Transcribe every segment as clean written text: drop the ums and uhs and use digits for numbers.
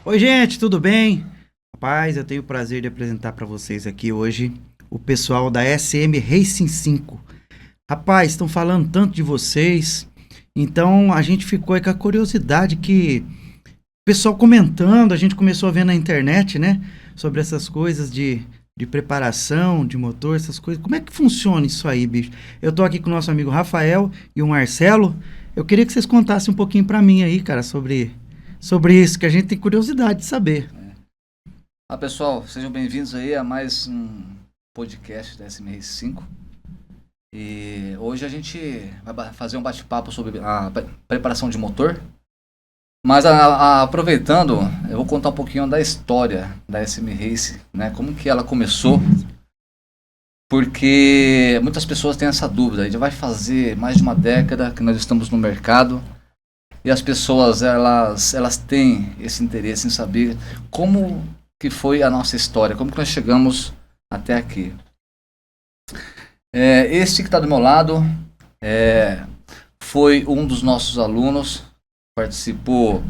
Oi, gente, tudo bem? Rapaz, eu tenho o prazer de apresentar para vocês aqui hoje o pessoal da SM Racing 5. Rapaz, estão falando tanto de vocês, então a gente ficou aí com a curiosidade que o pessoal comentando, a gente começou a ver na internet, né, sobre essas coisas de preparação, de motor, essas coisas. Como é que funciona isso aí, bicho? Eu tô aqui com o nosso amigo Rafael e o Marcelo. Eu queria que vocês contassem um pouquinho para mim aí, cara, sobre isso, que a gente tem curiosidade de saber. Pessoal, sejam bem-vindos aí a mais um podcast da SMR5. E hoje a gente vai fazer um bate-papo sobre a preparação de motor. Mas aproveitando, eu vou contar um pouquinho da história da SM Race, né? Como que ela começou. Porque muitas pessoas têm essa dúvida. A gente vai fazer mais de uma década que nós estamos no mercado. E as pessoas, elas têm esse interesse em saber como que foi a nossa história, como que nós chegamos até aqui. Esse que está do meu lado foi um dos nossos alunos, participou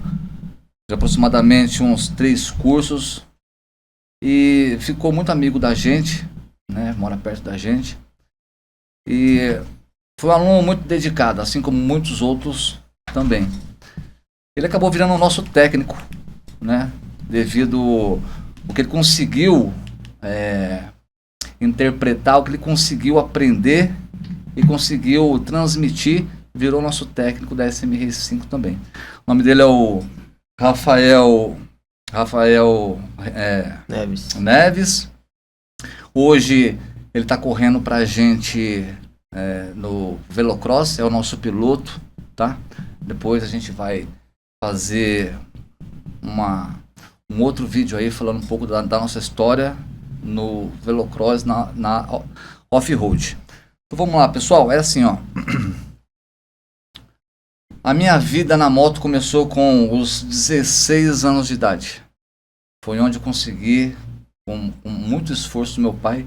de aproximadamente uns 3 cursos e ficou muito amigo da gente, né? Mora perto da gente. E foi um aluno muito dedicado, assim como muitos outros também. Ele acabou virando o nosso técnico, né? Devido ao que ele conseguiu interpretar, o que ele conseguiu aprender e conseguiu transmitir, virou nosso técnico da SM5 também. O nome dele é o Rafael Neves. Hoje ele está correndo para a gente no Velocross, é o nosso piloto, tá? Depois a gente vai fazer um outro vídeo aí falando um pouco da nossa história no Velocross na off-road. Então vamos lá, pessoal, é assim, ó. A minha vida na moto começou com os 16 anos de idade. Foi onde eu consegui, com muito esforço do meu pai,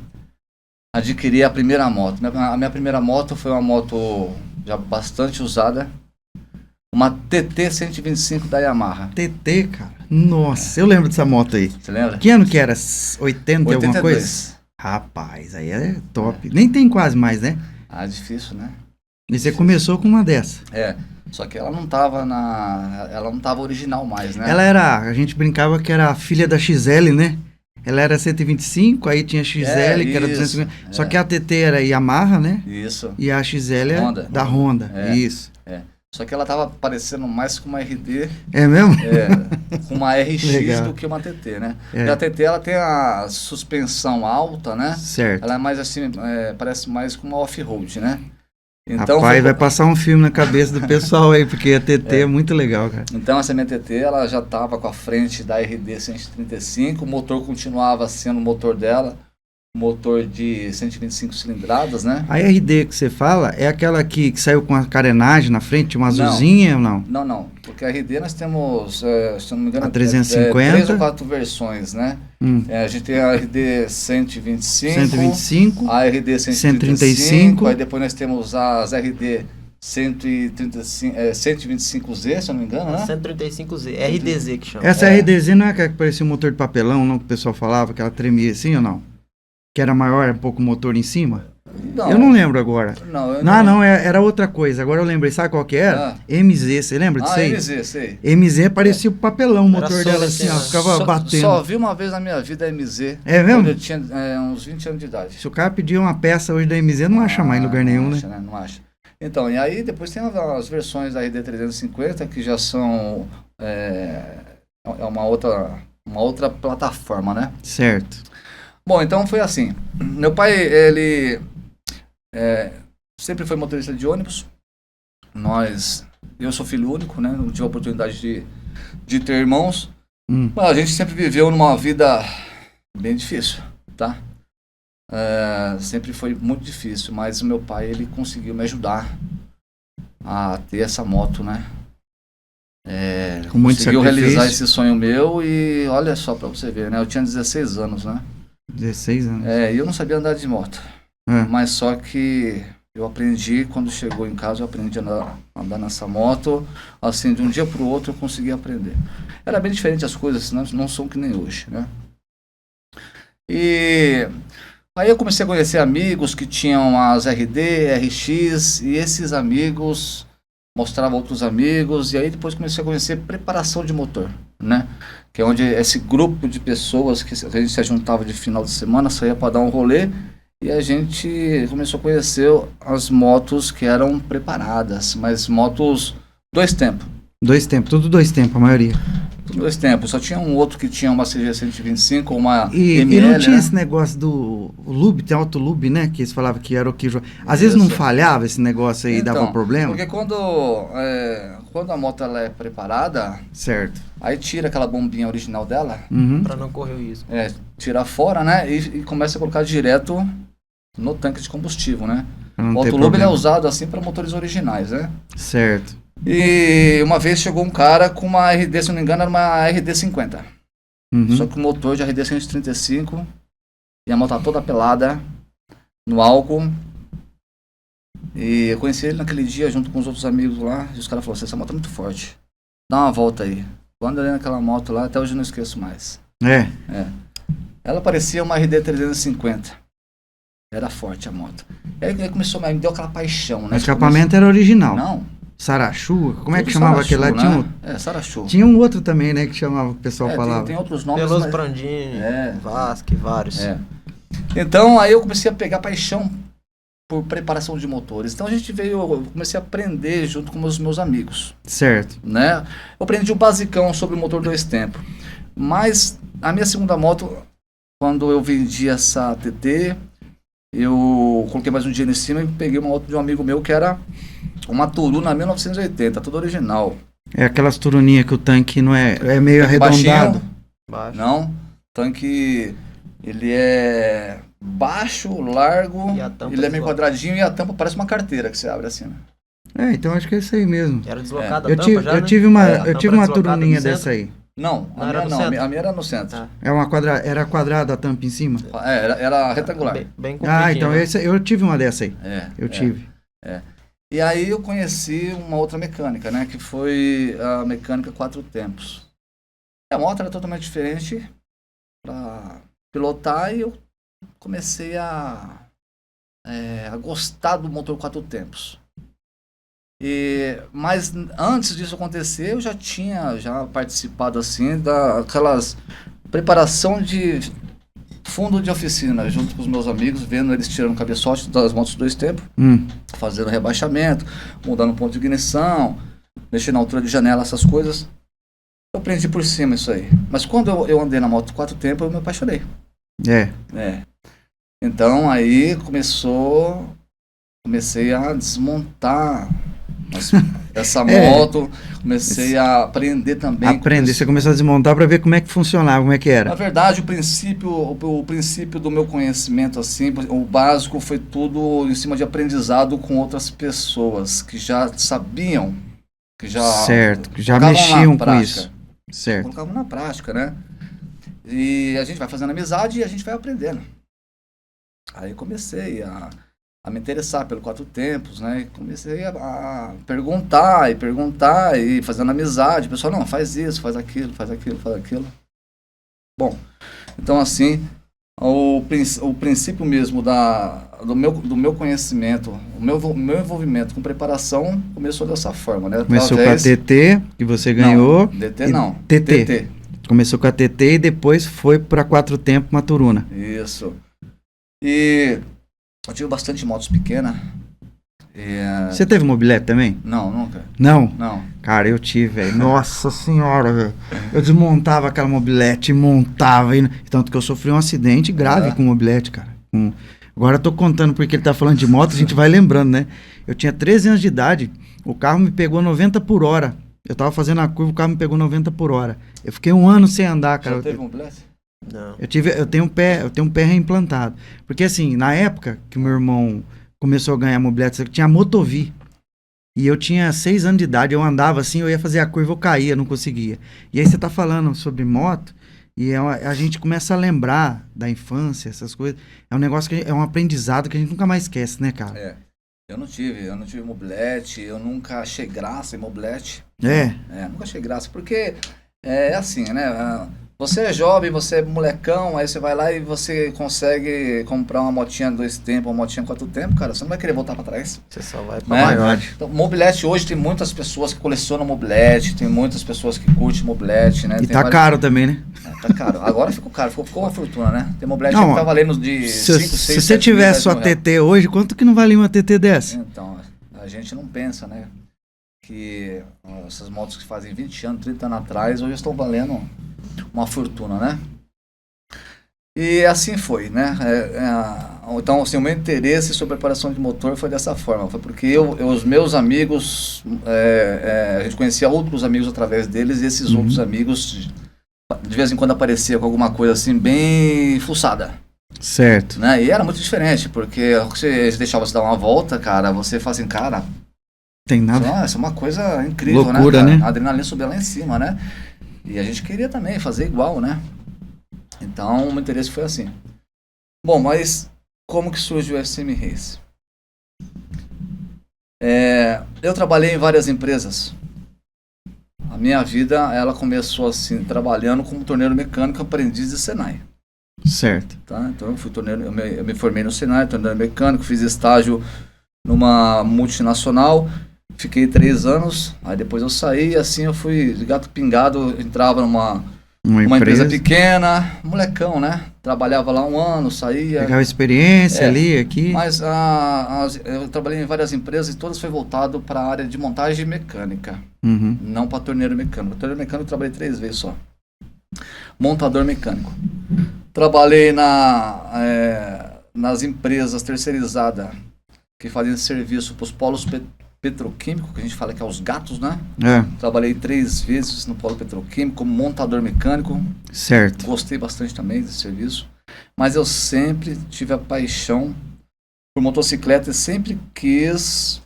adquirir a primeira moto. A minha primeira moto foi uma moto já bastante usada, uma TT 125 da Yamaha. TT, cara? Nossa, eu lembro dessa moto aí. Você lembra? Que ano que era? 80 e alguma 82. coisa? Rapaz, aí é top. Nem tem quase mais, né? Difícil, né? E você começou com uma dessa. Só que ela não tava original mais, né? Ela era, a gente brincava que era a filha da XL, né? Ela era 125, aí tinha a XL, que era 250. Só que a TT era Yamaha, né? Isso. E a XL é da Honda. Isso. Só que ela tava parecendo mais com uma RD. É mesmo? Com uma RX Legal. do que uma TT, né? E a TT, ela tem a suspensão alta, né? Certo. Ela é mais assim, parece mais com uma off-road, né? Então, rapaz, vai passar um filme na cabeça do pessoal aí, porque a TT é muito legal, cara. Então essa minha TT, ela já tava com a frente da RD 135, o motor continuava sendo o motor dela, motor de 125 cilindradas, né? A RD que você fala é aquela que saiu com a carenagem na frente, uma azulzinha ou não? Não, porque a RD nós temos, se não me engano, a 350. 3 ou 4 versões, né? A gente tem a RD 125, a RD 135, aí depois nós temos as RD 125Z, se eu não me engano, né? 135Z, RDZ que chama. Essa RDZ não é aquela que parecia um motor de papelão, não, que o pessoal falava, que ela tremia assim ou não? Que era maior, um pouco o motor em cima? Não, eu não lembro agora. Não, era outra coisa. Agora eu lembrei. Sabe qual que era? MZ, você lembra disso aí? MZ, sei. MZ parecia o papelão, o motor dela assim, ó, ficava batendo. Só vi uma vez na minha vida a MZ. É mesmo? Quando eu tinha uns 20 anos de idade. Se o cara pedir uma peça hoje da MZ, não acha mais em lugar nenhum, acha, né? Não acha. Então, e aí depois tem as versões da RD 350, que já são uma outra plataforma, né? Certo. Bom, então foi assim. Meu pai, ele sempre foi motorista de ônibus. Eu sou filho único, né? Não tive a oportunidade de ter irmãos. Mas a gente sempre viveu numa vida bem difícil, tá? Sempre foi muito difícil, mas o meu pai, ele conseguiu me ajudar a ter essa moto, né? Com muito conseguiu sacrifício. realizar esse sonho meu e olha só pra você ver, né? Eu tinha 16 anos, né? 16 anos. E eu não sabia andar de moto. Mas só que eu aprendi, quando chegou em casa, eu aprendi a andar nessa moto, assim, de um dia para o outro eu consegui aprender. Era bem diferente as coisas, não são que nem hoje, né? E aí eu comecei a conhecer amigos que tinham as RD, RX, e esses amigos mostravam outros amigos, e aí depois comecei a conhecer preparação de motor, né? Que é onde esse grupo de pessoas que a gente se juntava de final de semana, saía para dar um rolê, e a gente começou a conhecer as motos que eram preparadas, mas motos 2 tempos. 2 tempos, tudo 2 tempos, a maioria. Tudo 2 tempos, só tinha um outro que tinha uma CG 125 ou uma E ML, não tinha né? esse negócio do lube, tem autolube, né? Que eles falavam que era o que... Às vezes não Isso. falhava esse negócio aí, Então, dava problema. Porque quando a moto ela é preparada, Certo. aí tira aquela bombinha original dela, Uhum. Pra não correr o risco. tira fora, né? E começa a colocar direto no tanque de combustível, né? Pra não O ter autolube ele é problema. usado assim para motores originais, né? Certo. E uma vez chegou um cara com uma RD, se não me engano, era uma RD 50. Uhum. Só que o motor de RD 135 e a moto tá toda pelada no álcool. E eu conheci ele naquele dia junto com os outros amigos lá. E os caras falaram assim: essa moto é muito forte. Dá uma volta aí. Quando eu andei naquela moto lá, até hoje eu não esqueço mais. É. Ela parecia uma RD 350. Era forte a moto. E aí começou, me deu aquela paixão, né? O escapamento era original. Não. Sarachu? Como é que tudo chamava Sarachu, aquele lá? né? Sarachu. Tinha um outro também, né? Que chamava, o pessoal Tem falava. outros nomes. Veloso mas- Brandini, É. Vasque, vários. Então aí eu comecei a pegar paixão por preparação de motores. Então eu comecei a aprender junto com os meus amigos, Certo. né? Eu aprendi o basicão sobre o motor 2 tempos. Mas a minha segunda moto, quando eu vendi essa TT, eu coloquei mais um dinheiro em cima e peguei uma outra de um amigo meu que era uma Turuna 1980, tudo original. É aquelas turuninhas que o tanque não é... É meio Tanque arredondado. baixinho. Baixo. Não, tanque ele é baixo, largo, E a tampa ele é meio deslocada. quadradinho e a tampa parece uma carteira que você abre assim, né? É, então acho que é isso aí mesmo. Era deslocada a Eu tampa tive, já, eu né? tive uma, É, a eu tampa tive era uma deslocada turuninha no centro? dessa aí. Não, Não, era no a centro? minha era no centro. Ah. É uma era quadrada a tampa em cima? Era retangular. Bem compridinho, Ah, então né? eu tive uma dessa aí. Eu Tive. E aí eu conheci uma outra mecânica, né? Que foi a mecânica 4 tempos. A moto era totalmente diferente para pilotar e eu comecei a gostar do motor 4 tempos. Mas antes disso acontecer, eu já tinha participado assim daquelas preparação de fundo de oficina, junto com os meus amigos, vendo eles tirando o cabeçote das motos 2 tempos, fazendo rebaixamento, mudando o ponto de ignição, mexendo na altura de janela, essas coisas. Eu aprendi por cima isso aí. Mas quando eu andei na moto 4 tempos, eu me apaixonei. Então aí comecei a desmontar essa moto, comecei a aprender também. Aprender, você começou a desmontar para ver como é que funcionava, como é que Na era. verdade, o princípio do meu conhecimento, assim, o básico foi tudo em cima de aprendizado com outras pessoas que já sabiam, que já Certo, que já colocavam na mexiam com prática. isso. Certo. Colocavam na prática, né? E a gente vai fazendo amizade e a gente vai aprendendo. Aí comecei a me interessar pelo 4 tempos, né? E comecei a perguntar e fazendo amizade. O pessoal, não, faz isso, faz aquilo, faz aquilo, faz aquilo. Bom, então assim, o princípio mesmo do meu conhecimento, o meu envolvimento com preparação começou dessa forma, né? Começou com a TT, que você ganhou. Não, DT e não. TT. Começou com a TT e depois foi para 4 tempos uma Turuna. Isso. E eu tive bastante motos pequenas. Você teve mobilete também? Não, nunca. Não? Não. Cara, eu tive, velho. Nossa senhora, velho. Eu desmontava aquela mobilete e montava. Tanto que eu sofri um acidente grave com mobilete, cara. Agora eu tô contando porque ele tá falando de moto, a gente vai lembrando, né? Eu tinha 13 anos de idade, o carro me pegou 90 por hora. Eu tava fazendo a curva, o carro me pegou 90 por hora. Eu fiquei 1 ano sem andar, cara. Já teve mobilete? Não. Eu tenho um pé reimplantado. Porque assim, na época que o meu irmão começou a ganhar mobilete, tinha a Motovi. E eu tinha 6 anos de idade, eu andava assim, eu ia fazer a curva, eu caía, não conseguia. E aí você tá falando sobre moto, e a gente começa a lembrar da infância, essas coisas. É um negócio é um aprendizado que a gente nunca mais esquece, né, cara? Eu não tive mobilete, eu nunca achei graça em mobilete. Nunca achei graça, porque é assim, né? Você é jovem, você é molecão, aí você vai lá e você consegue comprar uma motinha 2 tempos, uma motinha 4 tempos, cara, você não vai querer voltar pra trás. Você só vai pra Né? maior. Então, mobilete hoje tem muitas pessoas que colecionam mobilete, tem muitas pessoas que curtem mobilete, né? E Tem tá vários- caro também, né? Tá caro. Agora ficou caro, ficou uma fortuna, né? Tem mobilete Não, que tá valendo de Se 5, 6, se você tivesse sua TT hoje, quanto que não valia uma TT dessa? Então, a gente não pensa, né? Que essas motos que fazem 20 anos, 30 anos atrás, hoje estão valendo uma fortuna, né? E assim foi, né? Então, assim, o meu interesse sobre preparação de motor foi dessa forma. Foi porque os meus amigos, a gente conhecia outros amigos através deles, e esses outros amigos, de vez em quando aparecia com alguma coisa assim, bem fuçada. Certo. Né? E era muito diferente, porque você deixava você dar uma volta, cara, você fala assim, cara, Tem nada. nossa, é uma coisa incrível, Loucura, né, cara? né? A adrenalina subia lá em cima, né? E a gente queria também fazer igual, né? Então, o meu interesse foi assim. Bom, mas como que surgiu o SM Race? Eu trabalhei em várias empresas. A minha vida, ela começou assim, trabalhando como torneiro mecânico, aprendiz de Senai. Certo. Tá? Então, eu me formei no Senai, torneiro mecânico, fiz estágio numa multinacional, fiquei 3 anos, aí depois eu saí, assim eu fui de gato pingado, entrava numa empresa pequena, molecão, né? Trabalhava lá 1 ano, saía. Pegava experiência ali, aqui. Mas eu trabalhei em várias empresas e todas foi voltado para a área de montagem mecânica, não para torneiro mecânico. Torneiro mecânico eu trabalhei 3 vezes só. Montador mecânico. Trabalhei nas empresas terceirizadas que faziam serviço para os polos petroquímicos, que a gente fala que é os gatos, né? Trabalhei 3 vezes no polo petroquímico como montador mecânico. Certo. Gostei bastante também desse serviço. Mas eu sempre tive a paixão por motocicleta e sempre quis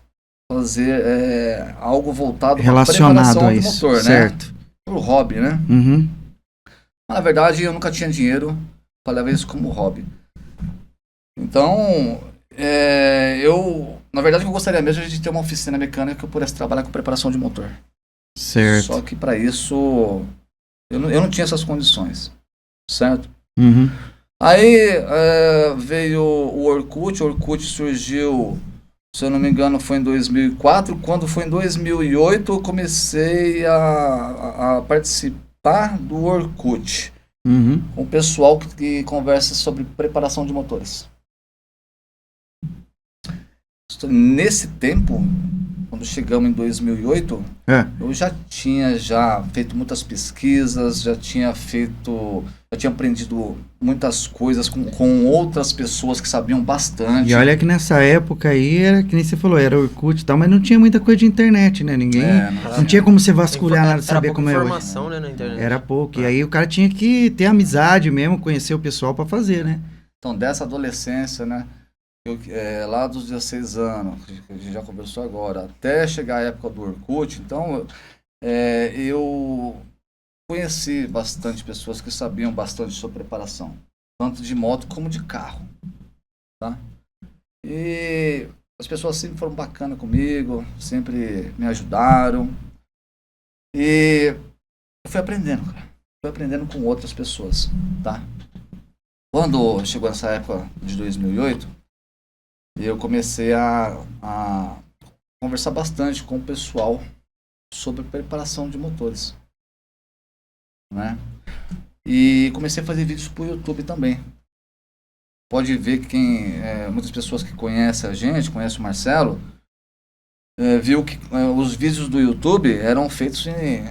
fazer algo voltado para a preparação a de isso. motor, Certo. né? Pro hobby, né? Mas, na verdade, eu nunca tinha dinheiro para levar isso como hobby. Então, na verdade, o que eu gostaria mesmo é de ter uma oficina mecânica que eu pudesse trabalhar com preparação de motor. Certo. Só que para isso, eu não tinha essas condições, certo? Aí veio o Orkut. O Orkut surgiu, se eu não me engano, foi em 2004. Quando foi em 2008, eu comecei a participar do Orkut. Com o pessoal que conversa sobre preparação de motores. Nesse tempo, quando chegamos em 2008, eu já tinha feito muitas pesquisas, já tinha aprendido muitas coisas com outras pessoas que sabiam bastante. E olha que nessa época aí, era que nem você falou, era Orkut e tal, mas não tinha muita coisa de internet, né? Ninguém, não tinha como você vasculhar nada, saber como é hoje. Informação, né, na internet. Era pouco, e aí o cara tinha que ter amizade mesmo, conhecer o pessoal pra fazer, né? Então, dessa adolescência, né? Lá dos 16 anos, que a gente já conversou agora, até chegar a época do Orkut, então eu conheci bastante pessoas que sabiam bastante sobre preparação, tanto de moto como de carro, tá? E as pessoas sempre foram bacanas comigo, sempre me ajudaram, e eu fui aprendendo com outras pessoas, tá? Quando chegou essa época de 2008, eu comecei a conversar bastante com o pessoal sobre preparação de motores, né? E comecei a fazer vídeos para o YouTube também. Pode ver que muitas pessoas que conhecem a gente, conhecem o Marcelo, viu que os vídeos do YouTube eram feitos em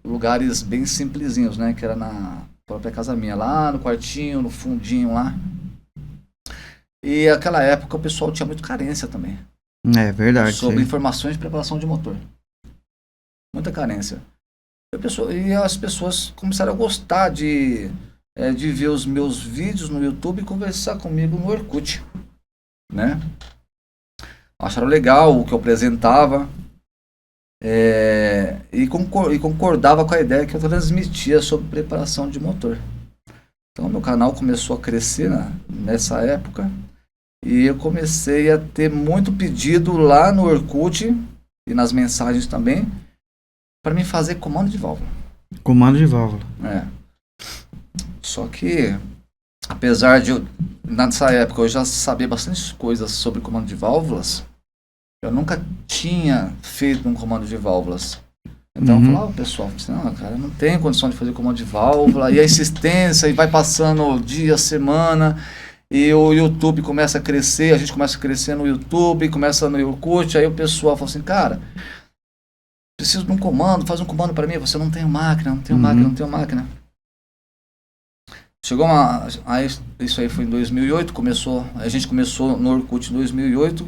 lugares bem simplesinhos, né? Que era na própria casa minha, lá no quartinho, no fundinho lá. E naquela época o pessoal tinha muito carência também. É verdade. Sobre informações de preparação de motor. Muita carência. E as pessoas começaram a gostar de ver os meus vídeos no YouTube e conversar comigo no Orkut, né? Acharam legal o que eu apresentava e concordava com a ideia que eu transmitia sobre preparação de motor. Então meu canal começou a crescer nessa época E eu comecei a ter muito pedido lá no Orkut e nas mensagens também para mim fazer comando de válvula. Comando de válvula. Só que, apesar de nessa época eu já saber bastante coisas sobre comando de válvulas, eu nunca tinha feito um comando de válvulas. Então eu falava, pessoal, não, cara, não tem condição de fazer comando de válvula, e a insistência, e vai passando dia, semana, e o YouTube começa a crescer, a gente começa a crescer no YouTube, começa no Orkut, aí o pessoal fala assim, cara, preciso de um comando, faz um comando para mim, você não tem máquina, não tenho máquina, não tenho máquina. Chegou isso aí foi em 2008, a gente começou no Orkut em 2008,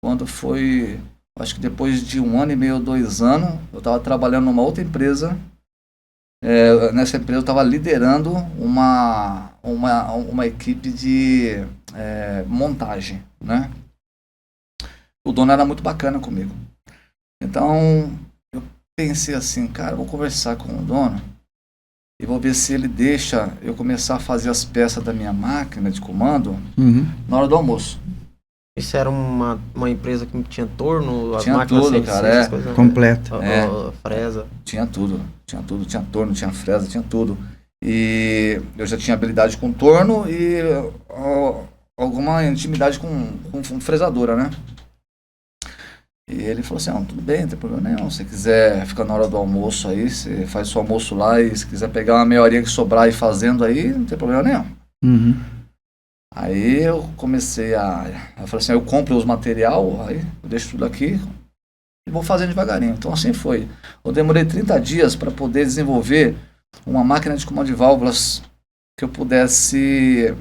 quando foi, acho que depois de 1 ano e meio, 2 anos, eu estava trabalhando numa outra empresa. Nessa empresa eu estava liderando uma equipe de montagem, né? O dono era muito bacana comigo. Então, eu pensei assim, cara, eu vou conversar com o dono e vou ver se ele deixa eu começar a fazer as peças da minha máquina de comando na hora do almoço. Isso era uma empresa que tinha torno, as tinha máquinas tudo, cara, coisas, completa. Fresa. Tinha tudo, tinha torno, tinha fresa, tinha tudo. E eu já tinha habilidade com torno e alguma intimidade com fresadora, né? E ele falou assim, tudo bem, não tem problema nenhum, se você quiser ficar na hora do almoço aí, você faz seu almoço lá, e se quiser pegar uma meia horinha que sobrar e fazendo aí, não tem problema nenhum. Aí eu comecei eu falei assim, eu compro os material, aí eu deixo tudo aqui e vou fazendo devagarinho. Então assim foi. Eu demorei 30 dias para poder desenvolver uma máquina de comando de válvulas que eu pudesse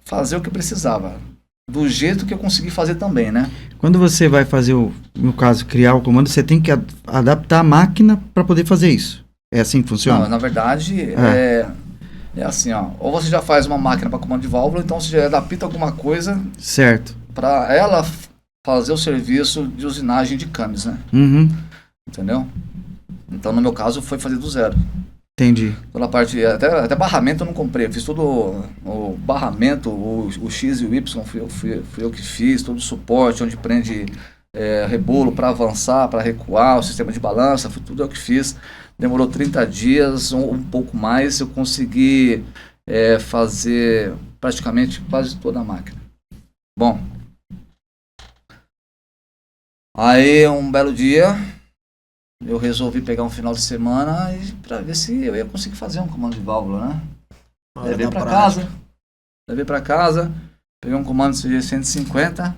fazer o que eu precisava, do jeito que eu consegui fazer também, né? Quando você vai fazer, no caso, criar o comando, você tem que adaptar a máquina para poder fazer isso. É assim que funciona? Não, na verdade, é assim, ou você já faz uma máquina para comando de válvula, então você já adapta alguma coisa certo para ela fazer o serviço de usinagem de câmbios, né? Entendeu? Então, no meu caso, foi fazer do zero. Entendi. Toda a parte, até barramento eu não comprei, eu fiz todo o barramento, o X e o Y, fui eu que fiz, todo o suporte, onde prende rebolo para avançar, para recuar, o sistema de balança, foi tudo eu que fiz. Demorou 30 dias, um pouco mais, eu consegui fazer praticamente quase toda a máquina. Bom, aí um belo dia, eu resolvi pegar um final de semana para ver se eu ia conseguir fazer um comando de válvula, né? Levei para casa, peguei um comando CG 150.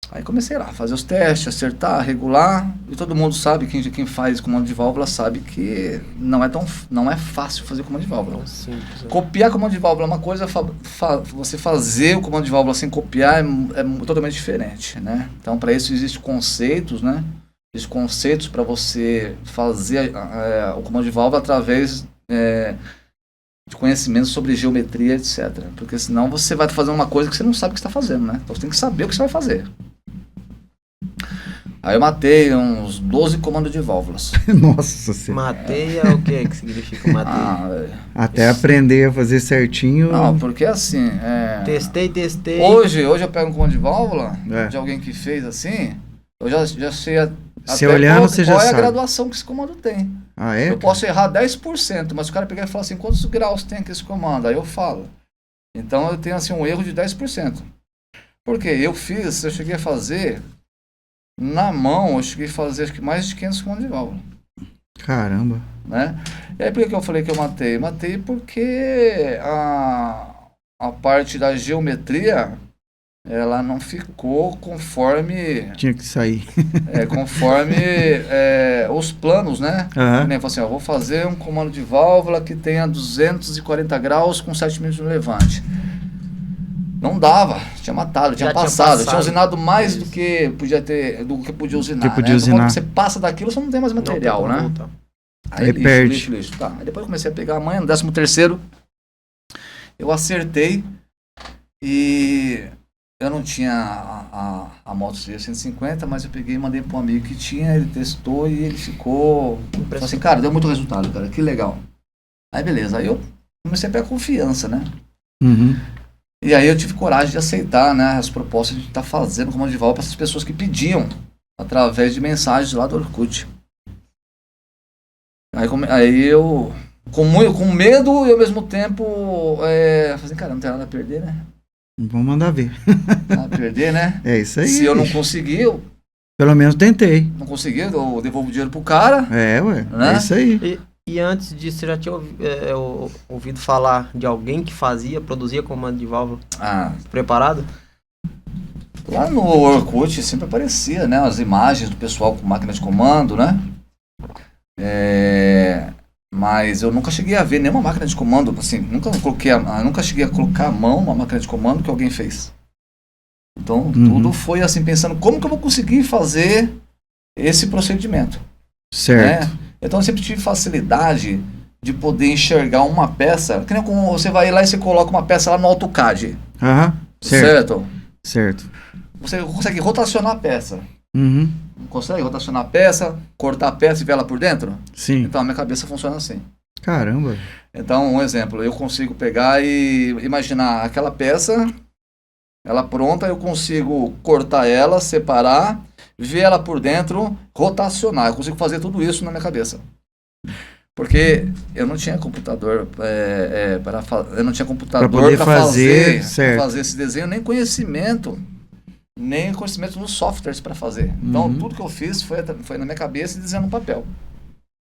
Aí comecei lá, fazer os testes, acertar, regular, e todo mundo sabe, quem faz comando de válvula sabe que não é fácil fazer comando de válvula. Simples, Copiar comando de válvula é uma coisa, você fazer o comando de válvula sem copiar é totalmente diferente, né? Então, para isso existem conceitos, né? Existem conceitos para você fazer o comando de válvula através de conhecimento sobre geometria, etc. Porque senão você vai fazer uma coisa que você não sabe o que está fazendo, né? Então você tem que saber o que você vai fazer. Aí eu matei uns 12 comandos de válvulas. Nossa Senhora. Matei é o que que significa matei? Até aprender a fazer certinho. Não, porque assim... Testei. Hoje eu pego um comando de válvula de alguém que fez assim, eu já sei Você olhando, você já qual é sabe. a graduação que esse comando tem. Eu posso errar 10%, mas o cara pegar e falar assim, quantos graus tem aqui esse comando? Aí eu falo. Então eu tenho assim um erro de 10%. Porque eu cheguei a fazer... Na mão, eu cheguei a fazer acho que mais de 500 comandos de válvula. Caramba. Né? E aí por que eu falei que eu matei? Matei porque a parte da geometria, ela não ficou conforme... Tinha que sair. Conforme os planos, né? Nem assim, vou fazer um comando de válvula que tenha 240 graus com 7 milímetros de levante. Não dava, tinha matado, tinha passado, tinha usinado mais do que podia usinar. Então, quando você passa daquilo, você não tem mais material, né? Aí lixo. Tá. Aí depois eu comecei a pegar a manha, no 13º, eu acertei e eu não tinha a moto CG150, mas eu peguei e mandei para um amigo que tinha, ele testou e ele falou assim, cara, deu muito resultado, cara, que legal. Aí beleza, aí eu comecei a pegar confiança, né? E aí eu tive coragem de aceitar, né, as propostas de estar fazendo comando de válvula para essas pessoas que pediam, através de mensagens lá do Orkut. Aí eu, com medo e ao mesmo tempo, falei assim, cara, não tem nada a perder, né? Vamos mandar ver. Nada a perder, né? É isso aí. Se eu não conseguir, Pelo menos tentei. eu devolvo o dinheiro pro cara. Ué. Né? É isso aí. E antes disso, você já tinha ouvido falar de alguém que produzia comando de válvula preparado? Lá no Orkut sempre aparecia, né, as imagens do pessoal com máquina de comando, né? Mas eu nunca cheguei a ver nenhuma máquina de comando, assim, nunca cheguei a colocar a mão numa máquina de comando que alguém fez. Então, tudo foi assim, pensando, como que eu vou conseguir fazer esse procedimento? Certo. Né? Então, eu sempre tive facilidade de poder enxergar uma peça, que nem como você vai lá e você coloca uma peça lá no AutoCAD. Certo. Você consegue rotacionar a peça. Uhum. Consegue rotacionar a peça, cortar a peça e ver ela por dentro? Sim. Então, a minha cabeça funciona assim. Caramba. Então, um exemplo, eu consigo pegar e imaginar aquela peça, ela pronta, eu consigo cortar ela, separar, ver ela por dentro, rotacionar. Eu consigo fazer tudo isso na minha cabeça. Porque eu não tinha computador para fazer esse desenho, nem conhecimento nos softwares para fazer. Então, tudo que eu fiz foi na minha cabeça e desenhando no papel.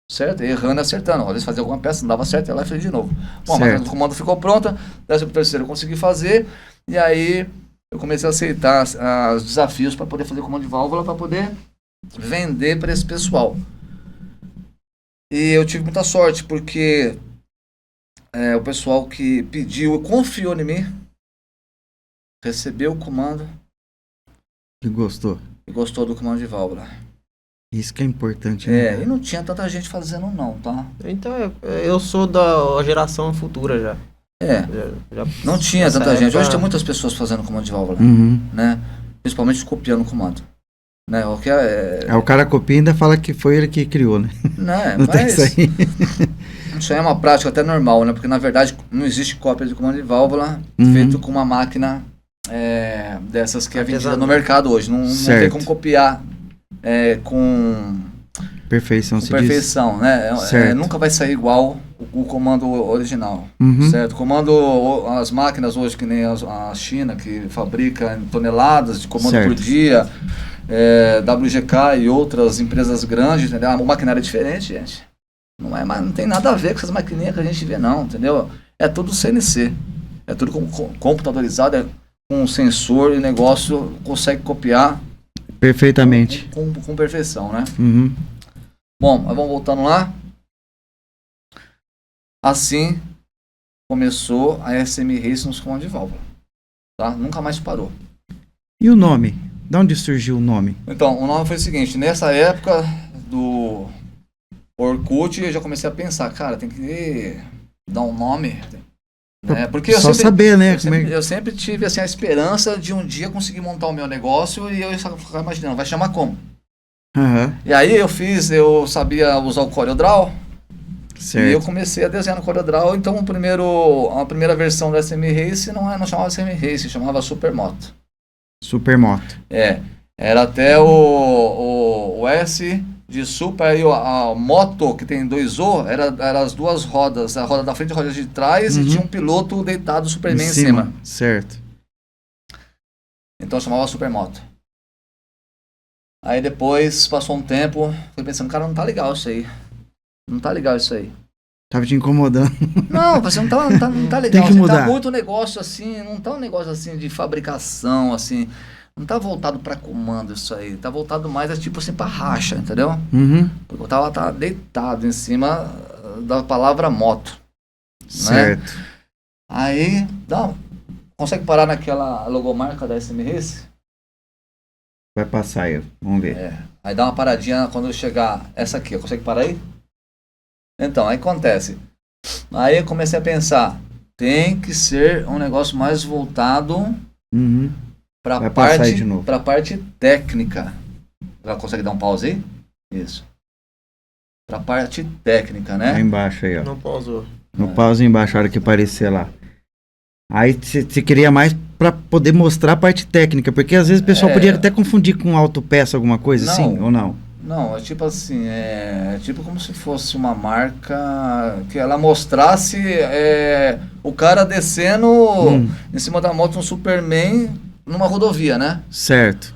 Certo? Errando e acertando. Às vezes fazia alguma peça, não dava certo, ia lá e fazia de novo. Bom, a máquina do comando ficou pronta, dessa pro terceiro eu consegui fazer, e aí eu comecei a aceitar os desafios para poder fazer comando de válvula, para poder vender para esse pessoal. E eu tive muita sorte, porque o pessoal que pediu, confiou em mim, recebeu o comando. E gostou. E gostou do comando de válvula. Isso que é importante, né? E não tinha tanta gente fazendo não, tá? Então, eu sou da geração futura já. Não tinha tanta gente. Hoje tem muitas pessoas fazendo comando de válvula, né? Principalmente copiando o comando. Né? O cara copia e ainda fala que foi ele que criou, né? Não tem isso aí. Isso aí é uma prática até normal, né? Porque na verdade não existe cópia de comando de válvula feito com uma máquina dessas que é vendida no mercado hoje. Não tem como copiar com perfeição, né? Nunca vai sair igual o comando original, certo? As máquinas hoje, que nem a China, que fabrica toneladas de comando por dia, WGK e outras empresas grandes, entendeu? O maquinário é diferente, gente. Não tem nada a ver com essas maquininhas que a gente vê, não, entendeu? É tudo CNC, é tudo computadorizado, com sensor e negócio consegue copiar perfeitamente. Com perfeição, né? Bom, mas vamos voltando lá. Assim começou a SM Racing nos comandos de válvula. Tá? Nunca mais parou. E o nome? De onde surgiu o nome? Então, o nome foi o seguinte, nessa época do Orkut, eu já comecei a pensar, cara, tem que dar um nome, né? Porque eu sempre tive assim, a esperança de um dia conseguir montar o meu negócio e eu ficava imaginando, vai chamar como? E aí eu sabia usar o CorelDRAW, e eu comecei a desenhar no CorelDRAW, então a primeira versão do SM Race não chamava SM Race, chamava Supermoto. Supermoto. Era até o S de Super, aí a moto, que tem 2 O, era as duas rodas, a roda da frente e a roda de trás, e tinha um piloto deitado Superman em cima. Certo. Então chamava Supermoto. Aí depois, passou um tempo, fui pensando, cara, não tá legal isso aí. Não tá legal isso aí. Tava te incomodando. Não, você não tá legal. Tem que mudar. Tá muito negócio assim, não tá um negócio assim de fabricação, assim. Não tá voltado pra comando isso aí. Tá voltado mais, tipo assim, pra racha, entendeu? Porque eu tava deitado em cima da palavra moto. Certo. Né? Aí, consegue parar naquela logomarca da SM Race? Vai passar aí, vamos ver. Aí dá uma paradinha quando chegar essa aqui, consegue parar aí? Então, aí acontece. Aí eu comecei a pensar, tem que ser um negócio mais voltado para a parte técnica. Ela consegue dar um pause aí? Isso. Para a parte técnica, né? Lá embaixo aí, ó. Não pausou. No pause embaixo, a hora que aparecer lá. Aí você queria mais para poder mostrar a parte técnica, porque às vezes o pessoal podia até confundir com autopeça, alguma coisa assim, ou não? Não, é tipo assim, é tipo como se fosse uma marca que ela mostrasse o cara descendo em cima da moto, um Superman numa rodovia, né? Certo.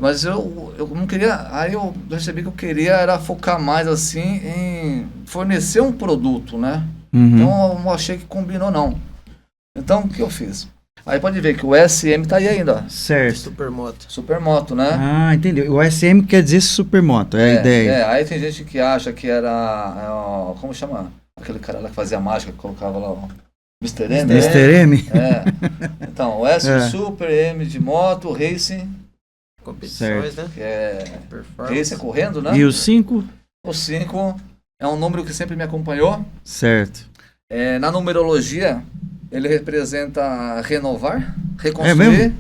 Mas eu não queria, aí eu percebi que eu queria era focar mais assim em fornecer um produto, né? Então eu não achei que combinou não. Então o que eu fiz? Aí pode ver que o SM tá aí ainda, ó. Certo. Supermoto, né? Ah, entendeu. O SM quer dizer supermoto, é a ideia. Aí tem gente que acha que era, como chama? Aquele cara lá que fazia mágica, que colocava lá, ó. Mr. M. Mr. M? Então, o S Super, M de moto, Racing. Competições, certo. Né? Que é Performance. Racing correndo, né? E o 5? O 5 é um número que sempre me acompanhou. Certo. Na numerologia, ele representa renovar, reconstruir. É mesmo?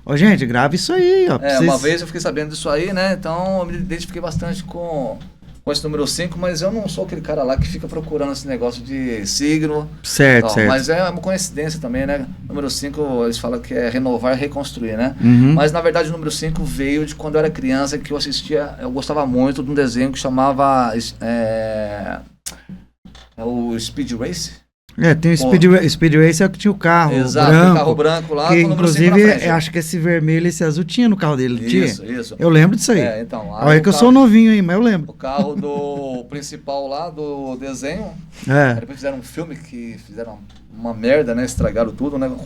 Ó, gente, grava isso aí, ó. Uma vez eu fiquei sabendo disso aí, né? Então eu me identifiquei bastante com esse número 5, mas eu não sou aquele cara lá que fica procurando esse negócio de signo. Certo, certo. Mas é uma coincidência também, né? Número 5, eles falam que é renovar e reconstruir, né? Mas na verdade o número 5 veio de quando eu era criança, que eu assistia, eu gostava muito de um desenho que chamava o Speed Race. Tem o Speed Race é o que tinha o carro branco. O carro branco lá, que inclusive acho que esse vermelho e esse azul tinha no carro dele, tinha? Isso. Eu lembro disso aí. Então, olha que eu sou novinho aí, mas eu lembro. O carro do principal lá, do desenho, depois fizeram um filme que fizeram uma merda, né, estragaram tudo, né, com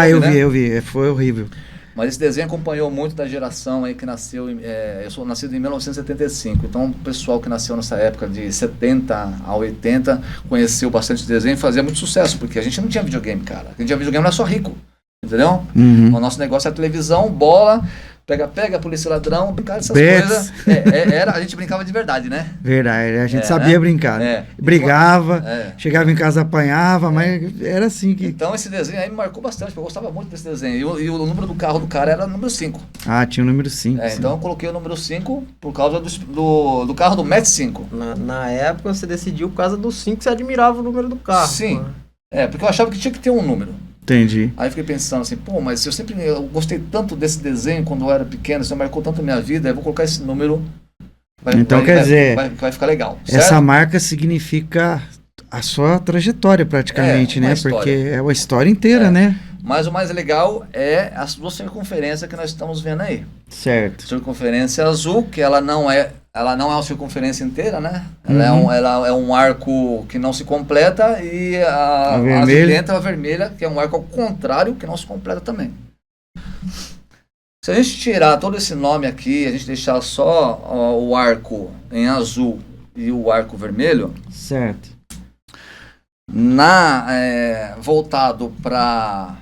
eu vi, foi horrível. Mas esse desenho acompanhou muito da geração aí que nasceu, eu sou nascido em 1975, então o pessoal que nasceu nessa época de 70 a 80 conheceu bastante desenho e fazia muito sucesso, porque a gente não tinha videogame, cara. Quem tinha videogame era só rico, entendeu? O nosso negócio era televisão, bola, pega, polícia ladrão, brincar dessas coisas. A gente brincava de verdade, né? Verdade, a gente sabia brincar. Né? Brigava, chegava em casa, apanhava, mas era assim que... Então esse desenho aí me marcou bastante, porque eu gostava muito desse desenho. E o número do carro do cara era o número 5. Ah, tinha o número 5. Então eu coloquei o número 5 por causa do carro do Match 5. Na época você decidiu por causa do 5, você admirava o número do carro. Sim, porque eu achava que tinha que ter um número. Entendi. Aí eu fiquei pensando assim, mas eu gostei tanto desse desenho quando eu era pequeno, isso marcou tanto a minha vida, eu vou colocar esse número. Vai ficar legal. Essa certo? marca significa a sua trajetória praticamente, né? História. Porque é uma história inteira, né? Mas o mais legal é as duas circunferências que nós estamos vendo aí. Certo. Circunferência azul, que ela não é uma circunferência inteira, né? Ela é um arco que não se completa, e a azulenta, a vermelha, que é um arco ao contrário, que não se completa também. Se a gente tirar todo esse nome aqui, a gente deixar só o arco em azul e o arco vermelho, certo. Voltado para